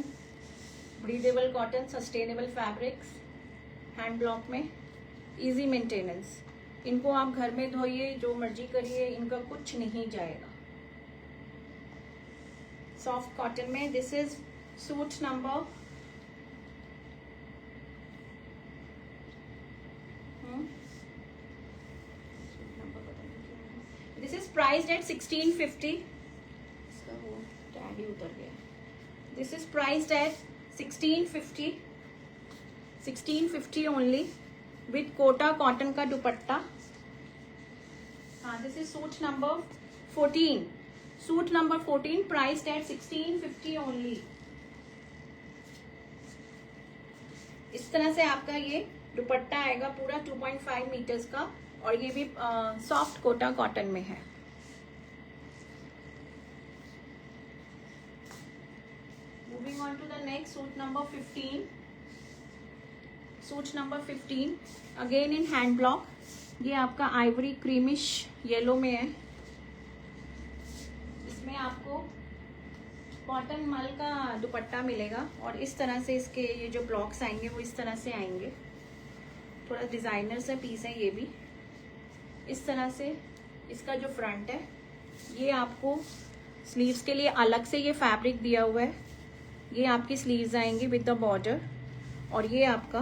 breathable cotton, sustainable fabrics, hand block में, easy maintenance. इनको आप घर में धोइए, जो मर्जी करिए, इनका कुछ नहीं जाएगा. Soft cotton में. This is suit number This is priced at 1650. इसका वो टैग ही उतर गया. This is priced at 1650. 1650 only with Kota cotton का दुपट्टा. हाँ, this is suit number 14. Suit number 14 priced at 1650 only. इस तरह से आपका ये दुपट्टा आएगा पूरा 2.5 मीटर्स का, और ये भी सॉफ्ट कोटा कॉटन में है. Moving on to the next, suit number 15. Suit number 15 again in hand block. ये आपका आइवरी क्रीमिश येलो में है. इसमें आपको कॉटन मल का दुपट्टा मिलेगा, और इस तरह से इसके ये जो ब्लॉक्स आएंगे वो इस तरह से आएंगे. थोड़ा डिजाइनर सा पीस है ये भी. इस तरह से इसका जो फ्रंट है, ये आपको स्लीव्स के लिए अलग से ये फैब्रिक दिया हुआ है. ये आपकी स्लीव्स आएंगी विद द बॉर्डर, और ये आपका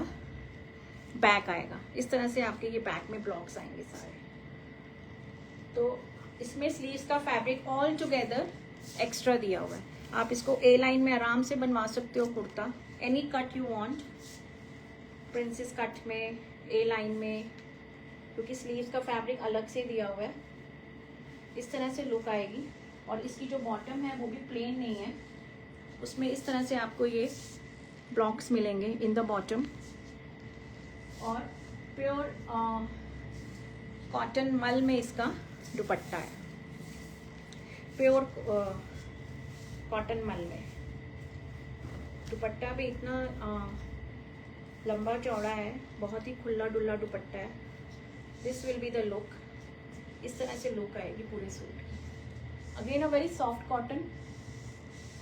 बैक आएगा. इस तरह से आपके ये बैक में ब्लॉक्स आएंगे सारे. तो इसमें स्लीव्स का फैब्रिक ऑल टुगेदर एक्स्ट्रा दिया हुआ है. आप इसको ए लाइन में आराम से बनवा सकते हो kurta, any cut you want, princess cut में, ए लाइन में, क्योंकि स्लीव्स का फैब्रिक अलग से दिया हुआ है. इस तरह से लुक आएगी. और इसकी जो बॉटम है वो भी प्लेन नहीं है, उसमें इस तरह से आपको ये ब्लॉक्स मिलेंगे इन द बॉटम. और प्योर कॉटन मल में इसका दुपट्टा है, प्योर कॉटन मल में. दुपट्टा भी इतना लंबा चौड़ा है, बहुत ही खुला डुल्ला दुपट्टा है. This will be the look. इस तरह से लुक आएगी पूरे सूट की. Again a very soft cotton,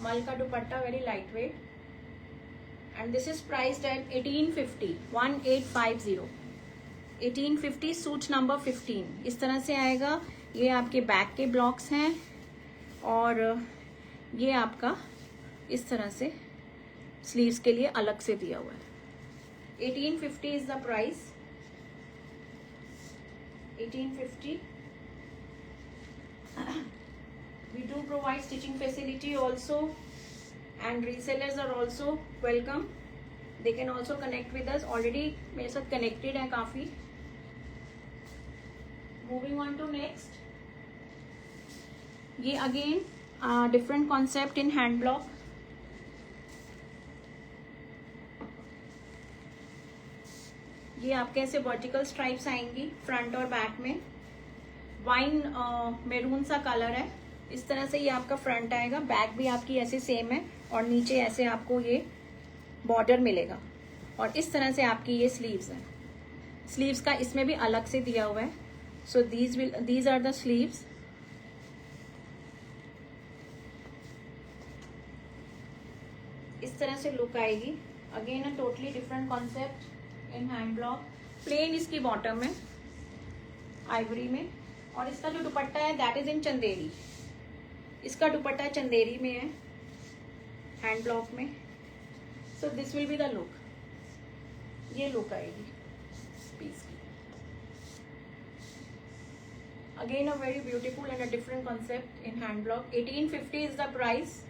मल का dupatta, very light wait, and this is priced eight 1850, 1850, 1850, suit number 15। इस तरह से आएगा। ये आपके बैक के ब्लॉक्स हैं और ये आपका इस तरह से स्लीव्स के लिए अलग से दिया हुआ है। 1850 is the price, 1850। We do provide stitching facility also, and resellers are also welcome. They can also connect with us. Already मेरे साथ connected है काफी। Moving on to next, ये again different concept in hand block। ये आपके ऐसे vertical stripes आएंगी front और बैक में। वाइन मेरून सा कलर है। इस तरह से ये आपका फ्रंट आएगा, बैक भी आपकी ऐसे सेम है और नीचे ऐसे आपको ये बॉर्डर मिलेगा। और इस तरह से आपकी ये स्लीव्स है। स्लीव्स का इसमें भी अलग से दिया हुआ है। So these are the sleeves. इस तरह से लुक आएगी। Again a totally different concept in hand block. Plain इसकी बॉटम है आइवरी में, और इसका जो दुपट्टा है दैट इज इन चंदेरी। इसका दुपट्टा चंदेरी में है हैंड ब्लॉक में। So this will be the look. ये लुक आएगी पीस की। Again a very beautiful and a different concept in hand block. 1850 is the price,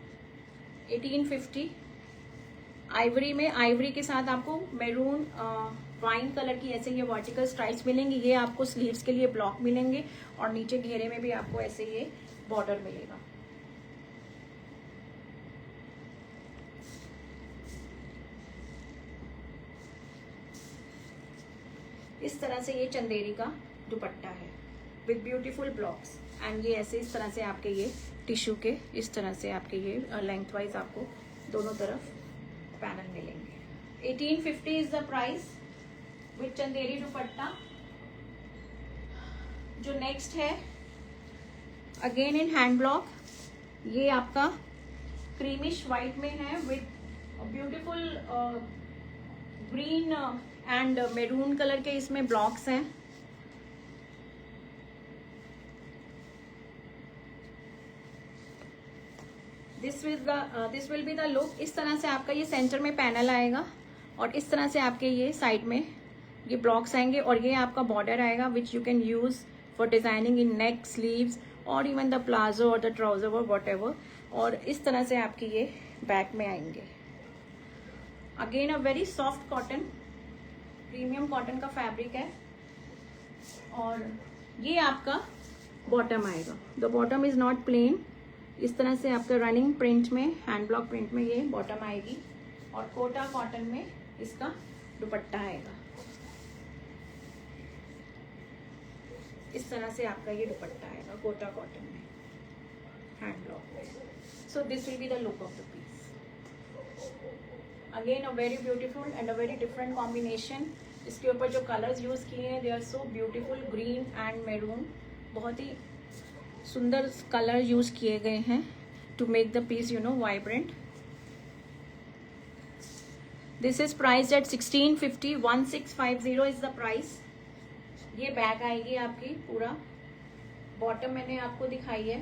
1850। Ivory में, आइवरी के साथ आपको मैरून वाइन कलर की ऐसे ये वर्टिकल स्ट्राइप्स मिलेंगी। ये आपको स्लीव्स के लिए ब्लॉक मिलेंगे और नीचे घेरे में भी आपको ऐसे ये बॉर्डर मिलेगा। इस तरह से ये चंदेरी का दुपट्टा है विद ब्यूटीफुल ब्लॉक्स। एंड ये ऐसे इस तरह से आपके ये टिश्यू के इस तरह से आपके ये लेंथ वाइज आपको दोनों तरफ पैनल मिलेंगे। 1850 is the price with Chanderi दुपट्टा। जो नेक्स्ट है अगेन इन हैंड ब्लॉक, ये आपका क्रीमिश वाइट में है with beautiful green and maroon colour के इसमें ब्लॉक्स हैं। This will be the look. इस तरह से आपका ये सेंटर में पैनल आएगा और इस तरह से आपके ये साइड में ये ब्लॉक्स आएंगे और ये आपका बॉर्डर आएगा which you can use for designing in neck, sleeves और इवन द प्लाजो और द ट्राउजर और वॉट एवर। और इस तरह से आपकी ये बैक में आएंगे। Again a very soft cotton, premium cotton का फैब्रिक है और ये आपका बॉटम आएगा। The bottom is not plain. इस तरह से आपका रनिंग प्रिंट में, हैंड ब्लॉक प्रिंट में ये बॉटम आएगी और कोटा कॉटन में इसका दुपट्टा आएगा। इस तरह से आपका ये दुपट्टा आएगा कोटा कॉटन में हैंड ब्लॉक में। So this will be the look of the piece. Again a very beautiful and a very different combination. इसके ऊपर जो कलर्स यूज किए हैं they are so beautiful, green and maroon. बहुत ही सुंदर कलर यूज किए गए हैं to make the piece you know vibrant. This is price at 1650, 1650 is the price. ये बैग आएगी आपकी पूरा। बॉटम मैंने आपको दिखाई है,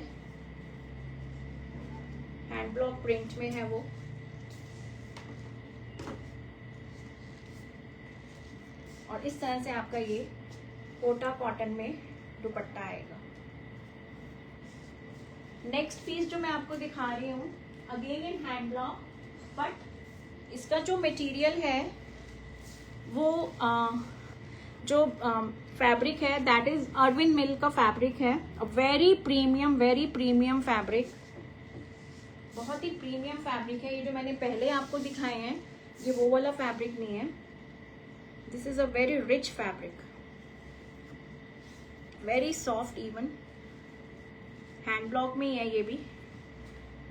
हैंड ब्लॉक प्रिंट में है वो। और इस तरह से आपका ये कोटा कॉटन में दुपट्टा आएगा। नेक्स्ट पीस जो मैं आपको दिखा रही हूँ again in hand block, but इसका जो मटेरियल है वो जो फैब्रिक है दैट इज अरविंद मिल का फैब्रिक है। वेरी प्रीमियम फैब्रिक, बहुत ही प्रीमियम फैब्रिक है। ये जो मैंने पहले आपको दिखाए हैं ये वो वाला फैब्रिक नहीं है। This is a very rich fabric, very soft even. Hand block में ही है ये भी।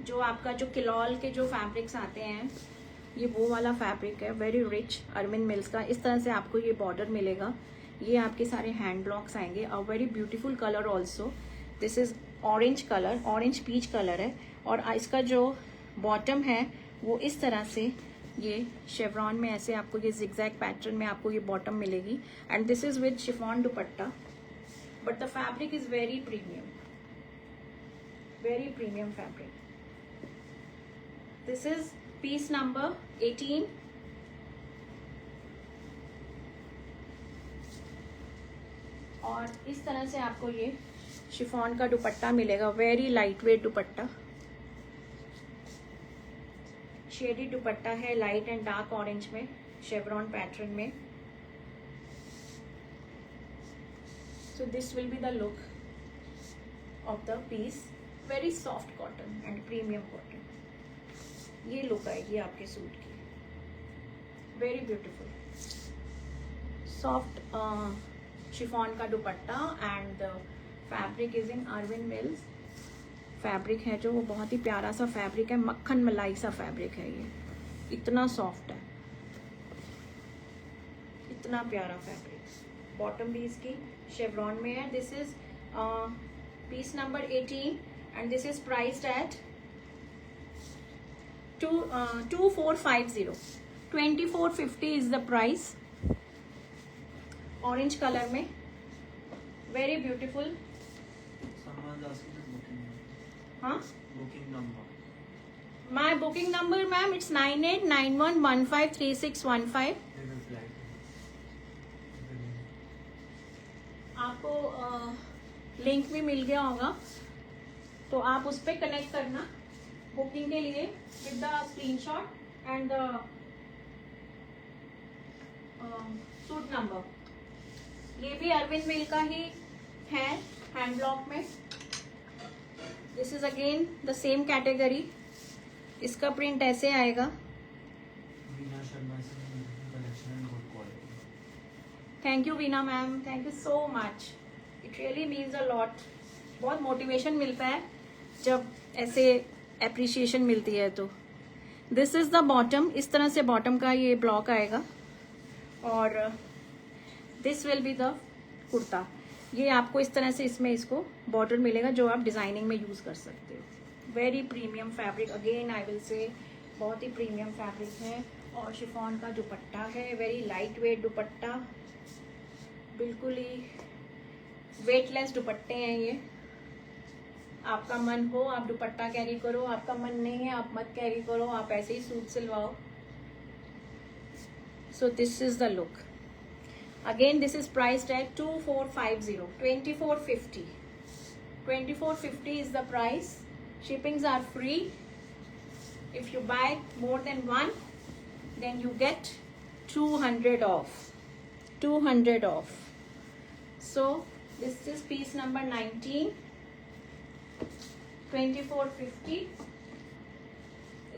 जो आपका जो किलॉल के जो फैब्रिक्स आते हैं ये वो वाला फैब्रिक है, वेरी रिच अरविंद मिल्स का। इस तरह से आपको ये बॉर्डर मिलेगा। ये आपके सारे हैंड ब्लॉक्स आएंगे। A very beautiful colour also. This is orange colour, orange peach colour है। और इसका जो बॉटम है वो इस तरह से ये शेवरॉन में ऐसे आपको ये जिगजैग पैटर्न में आपको ये बॉटम मिलेगी and this is with chiffon dupatta but the fabric is very premium fabric. This is peace number 18. और इस तरह से आपको ये शिफॉन का दुपट्टा मिलेगा, very light weight dupatta, shady dupatta है लाइट एंड डार्क ऑरेंज में शेवरॉन पैटर्न में. So this will be the look of the piece. Very soft cotton and premium cotton. ये लुक आएगी आपके सूट की. वेरी ब्यूटीफुल सॉफ्ट शिफॉन का dupatta and the fabric is in Arvind Mills. Fabric है जो वो बहुत ही प्यारा सा फैब्रिक है, मक्खन मलाई सा फैब्रिक है. ये इतना सॉफ्ट है, इतना प्यारा फैब्रिक. बॉटम भी इसकी शेवरॉन में है. This is peace number 18 and this is priced eight 2450. 2450 is the price. Orange colour में वेरी ब्यूटीफुल. हाँ, Booking number. my booking number ma'am it's 9891153615. They will fly. आपको लिंक भी मिल गया होगा तो आप उस पर कनेक्ट करना बुकिंग के लिए with the screenshot and the suit number. ये भी अरविंद मिल का ही है हैंड ब्लॉक में. This is again the same category. इसका प्रिंट ऐसे आएगा. Veena Sharma is in collection and good quality. Thank you Veena ma'am, thank you so much. It really means a lot. बहुत motivation मिलता है जब ऐसे एप्रिसिएशन मिलती है. तो दिस इज द बॉटम. इस तरह से बॉटम का ये ब्लॉक आएगा और this will be the kurta. ये आपको इस तरह से इसमें इसको बॉर्डर मिलेगा जो आप डिजाइनिंग में यूज कर सकते हो. Very premium fabric, again I will say बहुत ही प्रीमियम फैब्रिक है. और शिफॉन का दुपट्टा है, वेरी लाइट वेट दुपट्टा, बिल्कुल ही वेटलेस दुपट्टे हैं ये. आपका मन हो आप दुपट्टा कैरी करो, आपका मन नहीं है आप मत कैरी करो, आप ऐसे ही सूट सिलवाओ. So this is the look. Again this is priced at 2450. 2450. 2450 is the price. Shippings are free. If you buy more than one, then you get 200 off. 200 off. So this is piece number 19. 2450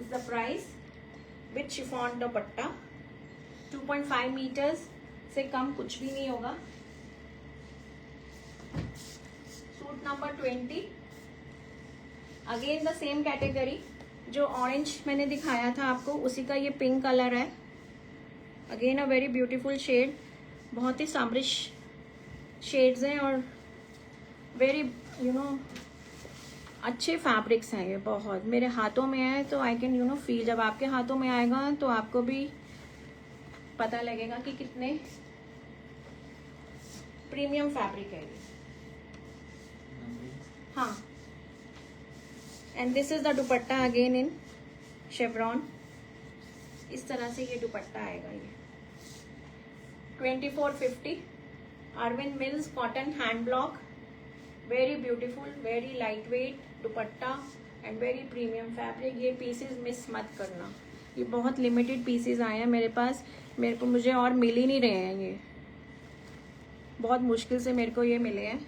is the price with chiffon dupatta. 2.5 meters से कम कुछ भी नहीं होगा. Suit number 20. Again the same category. जो orange मैंने दिखाया था आपको उसी का ये पिंक कलर है. Again a very beautiful shade. बहुत ही सामरिश शेड्स हैं और वेरी अच्छे फैब्रिक्स हैं ये. बहुत मेरे हाथों में है तो आई कैन फील. जब आपके हाथों में आएगा तो आपको भी पता लगेगा कि कितने प्रीमियम फैब्रिक है ये. हाँ, and this is the dupatta again in chevron. इस तरह से ये दुपट्टा आएगा. ये 2450. Arvind Mills cotton hand block. Very beautiful, very light weight dupatta and very premium fabric. ये पीसेस मिस मत करना. ये बहुत लिमिटेड पीसेस आए हैं मेरे पास. मुझे और मिल ही नहीं रहे हैं. ये बहुत मुश्किल से मेरे को ये मिले हैं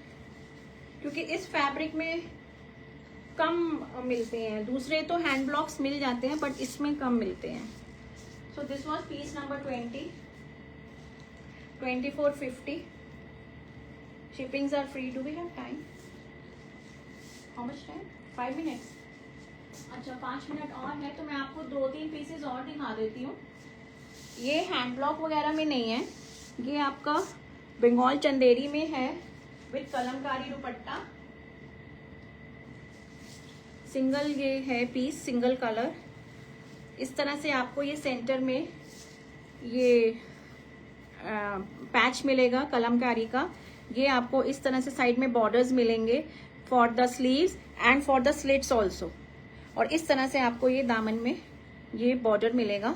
क्योंकि इस फैब्रिक में कम मिलते हैं. दूसरे तो हैंड ब्लॉक्स मिल जाते हैं बट इसमें कम मिलते हैं. So this was piece number 20. 2450. Shippings are free. Do we have time? How much time? 5 minutes. अच्छा 5 मिनट और है तो मैं आपको 2-3 पीसेस और दिखा देती हूँ. ये हैंड ब्लॉक वगैरह में नहीं है. ये आपका बंगाल चंदेरी में है विद कलमकारी दुपट्टा. सिंगल ये है पीस, सिंगल कलर। इस तरह से आपको ये सेंटर में ये पैच मिलेगा कलमकारी का। ये आपको इस तरह से साइड में बॉर्डर्स मिलेंगे for the sleeves and for the slits also. और इस तरह से आपको ये दामन में ये बॉर्डर मिलेगा।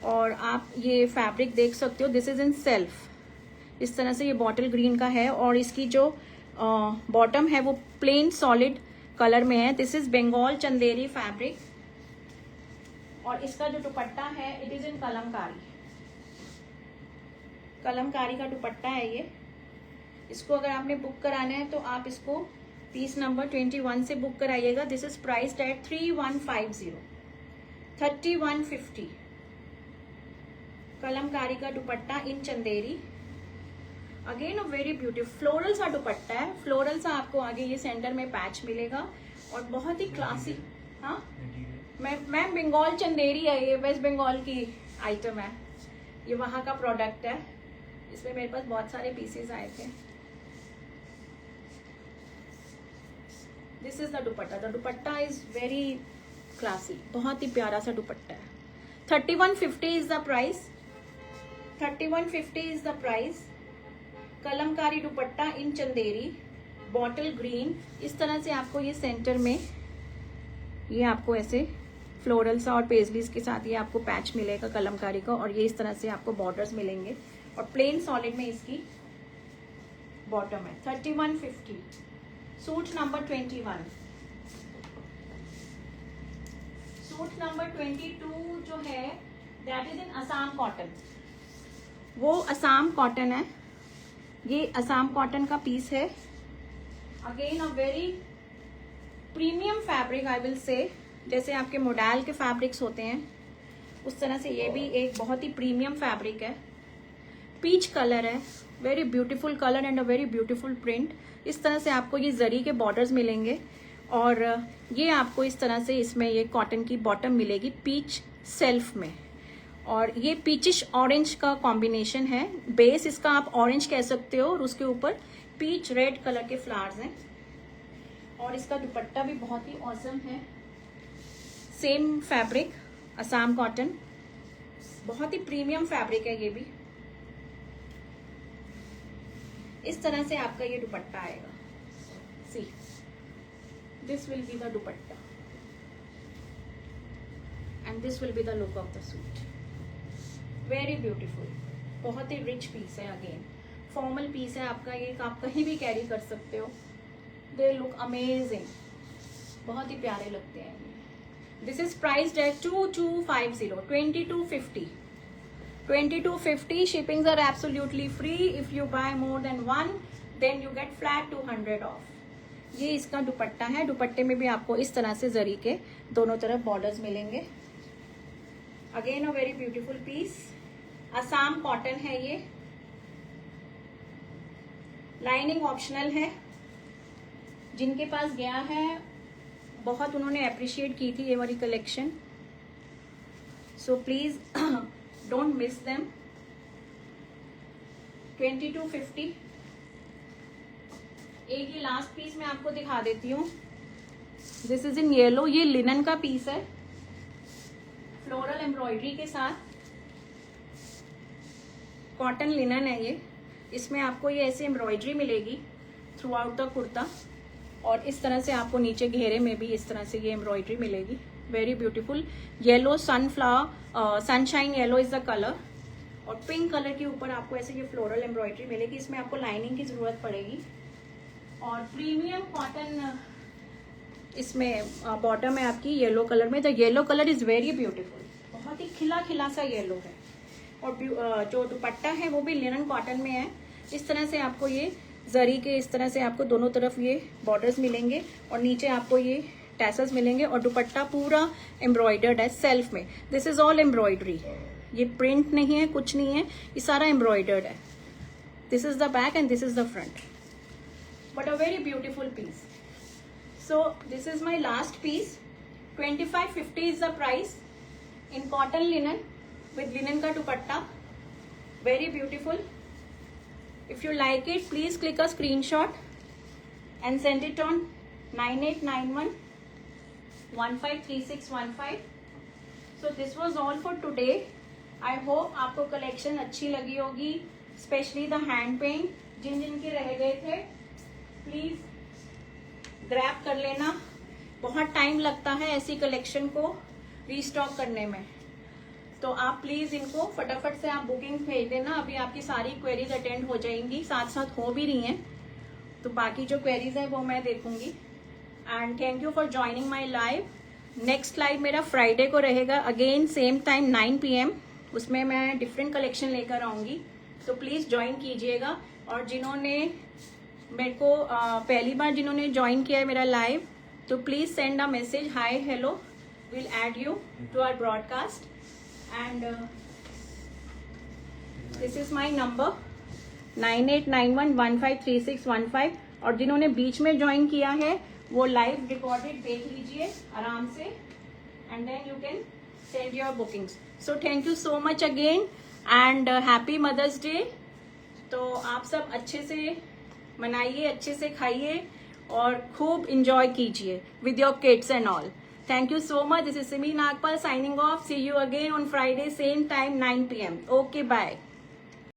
और आप ये फैब्रिक देख सकते हो, दिस इज इन सेल्फ। इस तरह से ये बॉटल ग्रीन का है और इसकी जो बॉटम है वो प्लेन सॉलिड कलर में है। This is Bengal Chanderi fabric. और इसका जो दुपट्टा है it is in Kalamkari. Kalamkari का दुपट्टा है ये। इसको अगर आपने बुक कराना है तो आप इसको पीस नंबर 21 से बुक कराइएगा। This is priced at 3150, 3150। Kalamkari का dupatta in Chanderi. Again a very beautiful floral सा दुपट्टा है। फ्लोरल सा आपको आगे ये सेंटर में पैच मिलेगा और बहुत ही क्लासिक। हाँ मैम बंगाल चंदेरी है ये, वेस्ट बंगाल की आइटम है ये, वहाँ का प्रोडक्ट है। इसमें मेरे पास बहुत सारे पीसेस आए थे। This is the dupatta. The dupatta is very classic, बहुत ही प्यारा सा दुपट्टा है। 3150 is the price, 3150 is the price. Kalamkari dupatta in Chanderi, bottle green. इस तरह से आपको ये सेंटर में ये आपको ऐसे फ्लोरल सा और पेजलीज के साथ ये आपको पैच मिलेगा कलमकारी का। और ये इस तरह से आपको बॉर्डर्स मिलेंगे और प्लेन सॉलिड में इसकी बॉटम है। 3150। Suit number 21। सूट नंबर 22 जो है that is in Assam cotton. वो असम कॉटन है, ये असम कॉटन का पीस है। Again a very premium fabric I will say. जैसे आपके मोडाल के फैब्रिक्स होते हैं उस तरह से ये भी एक बहुत ही प्रीमियम फैब्रिक है। पीच कलर है, very beautiful colour and a very beautiful print. इस तरह से आपको ये जरी के बॉर्डर्स मिलेंगे और ये आपको इस तरह से इसमें ये कॉटन की बॉटम मिलेगी पीच सेल्फ में। और ये पीचिश ऑरेंज का कॉम्बिनेशन है। बेस इसका आप ऑरेंज कह सकते हो और उसके ऊपर पीच रेड कलर के फ्लावर्स हैं। और इसका दुपट्टा भी बहुत ही ऑसम है। सेम फैब्रिक असम कॉटन, बहुत ही प्रीमियम फैब्रिक है ये भी। इस तरह से आपका ये दुपट्टा आएगा। सी this will be the dupatta and this will be the look of the suit. Very beautiful, बहुत ही रिच पीस है। अगेन फॉर्मल पीस है आपका ये, आप कहीं भी कैरी कर सकते हो। दे लुक अमेजिंग, बहुत ही प्यारे लगते हैं। This is priced at 2250, 2250, 2250. Shippings are absolutely free. If you buy more than one, then you get flat 200 off. ये इसका दुपट्टा है। दुपट्टे में भी आपको इस तरह से जरी के दोनों तरफ बॉर्डर्स मिलेंगे। Again a very beautiful piece. Assam cotton है ये। लाइनिंग ऑप्शनल है। जिनके पास गया है बहुत उन्होंने अप्रिशिएट की थी ये वाली collection. So please don't miss them. 2250। एक ही लास्ट पीस मैं आपको दिखा देती हूँ। This is in yellow. ये लिनन का पीस है फ्लोरल एम्ब्रॉयडरी के साथ। कॉटन लिनन है ये। इसमें आपको ये ऐसे एम्ब्रॉयडरी मिलेगी थ्रू आउट द कुर्ता और इस तरह से आपको नीचे घेरे में भी इस तरह से ये एम्ब्रॉयडरी मिलेगी। Very beautiful. Yellow sunflower, sunshine yellow is the colour. और पिंक कलर के ऊपर आपको ऐसे ये फ्लोरल एम्ब्रॉयडरी मिलेगी। इसमें आपको लाइनिंग की जरूरत पड़ेगी। और प्रीमियम कॉटन इसमें बॉटम है आपकी येलो कलर में। The yellow colour is very beautiful, बहुत ही खिला खिला सा येलो है। और जो दुपट्टा है वो भी लिनन कॉटन में है। इस तरह से आपको ये जरी के इस तरह से आपको दोनों तरफ ये बॉर्डर्स मिलेंगे और नीचे आपको ये टैसल्स मिलेंगे और दुपट्टा पूरा एम्ब्रॉयडर्ड है सेल्फ में। दिस इज ऑल एम्ब्रॉयडरी, ये प्रिंट नहीं है, कुछ नहीं है, ये सारा एम्ब्रॉयडर्ड है। This is the back and this is the front, but a very beautiful piece. So this is my last piece. 2550 is the price in cotton linen with linen का dupatta. Very beautiful. If you like it, please click a screenshot and send it on 9891 153615. So this was all for today. I hope आपको collection अच्छी लगी होगी, specially the hand paint जिन जिनके रह गए थे please grab कर लेना. बहुत टाइम लगता है ऐसी कलेक्शन को रीस्टॉक करने में, तो आप प्लीज इनको फटाफट से आप बुकिंग भेज देना. अभी आपकी सारी क्वेरीज अटेंड हो जाएंगी, साथ साथ हो भी रही हैं, तो बाकी जो क्वेरीज है वो मैं देखूंगी. And thank you for joining my live. Next live मेरा फ्राइडे को रहेगा, अगेन सेम टाइम 9 PM. उसमें मैं डिफरेंट कलेक्शन लेकर आऊंगी, तो प्लीज ज्वाइन कीजिएगा. और जिन्होंने मेरे को पहली बार जिन्होंने ज्वाइन किया है मेरा लाइव, तो please send a message, hi hello, will add you to our broadcast. And this is my number 9891153615. और जिन्होंने बीच में ज्वाइन किया है वो लाइव रिकॉर्डेड देख लीजिए आराम से, and then you can send your bookings. So thank you so much again and happy Mother's Day. तो आप सब अच्छे से मनाइए, अच्छे से खाइए और खूब इंजॉय कीजिए with your kids and all. Thank you so much. This is Simi Nagpal signing off. See you again on Friday, same time, 9 PM. Okay, bye.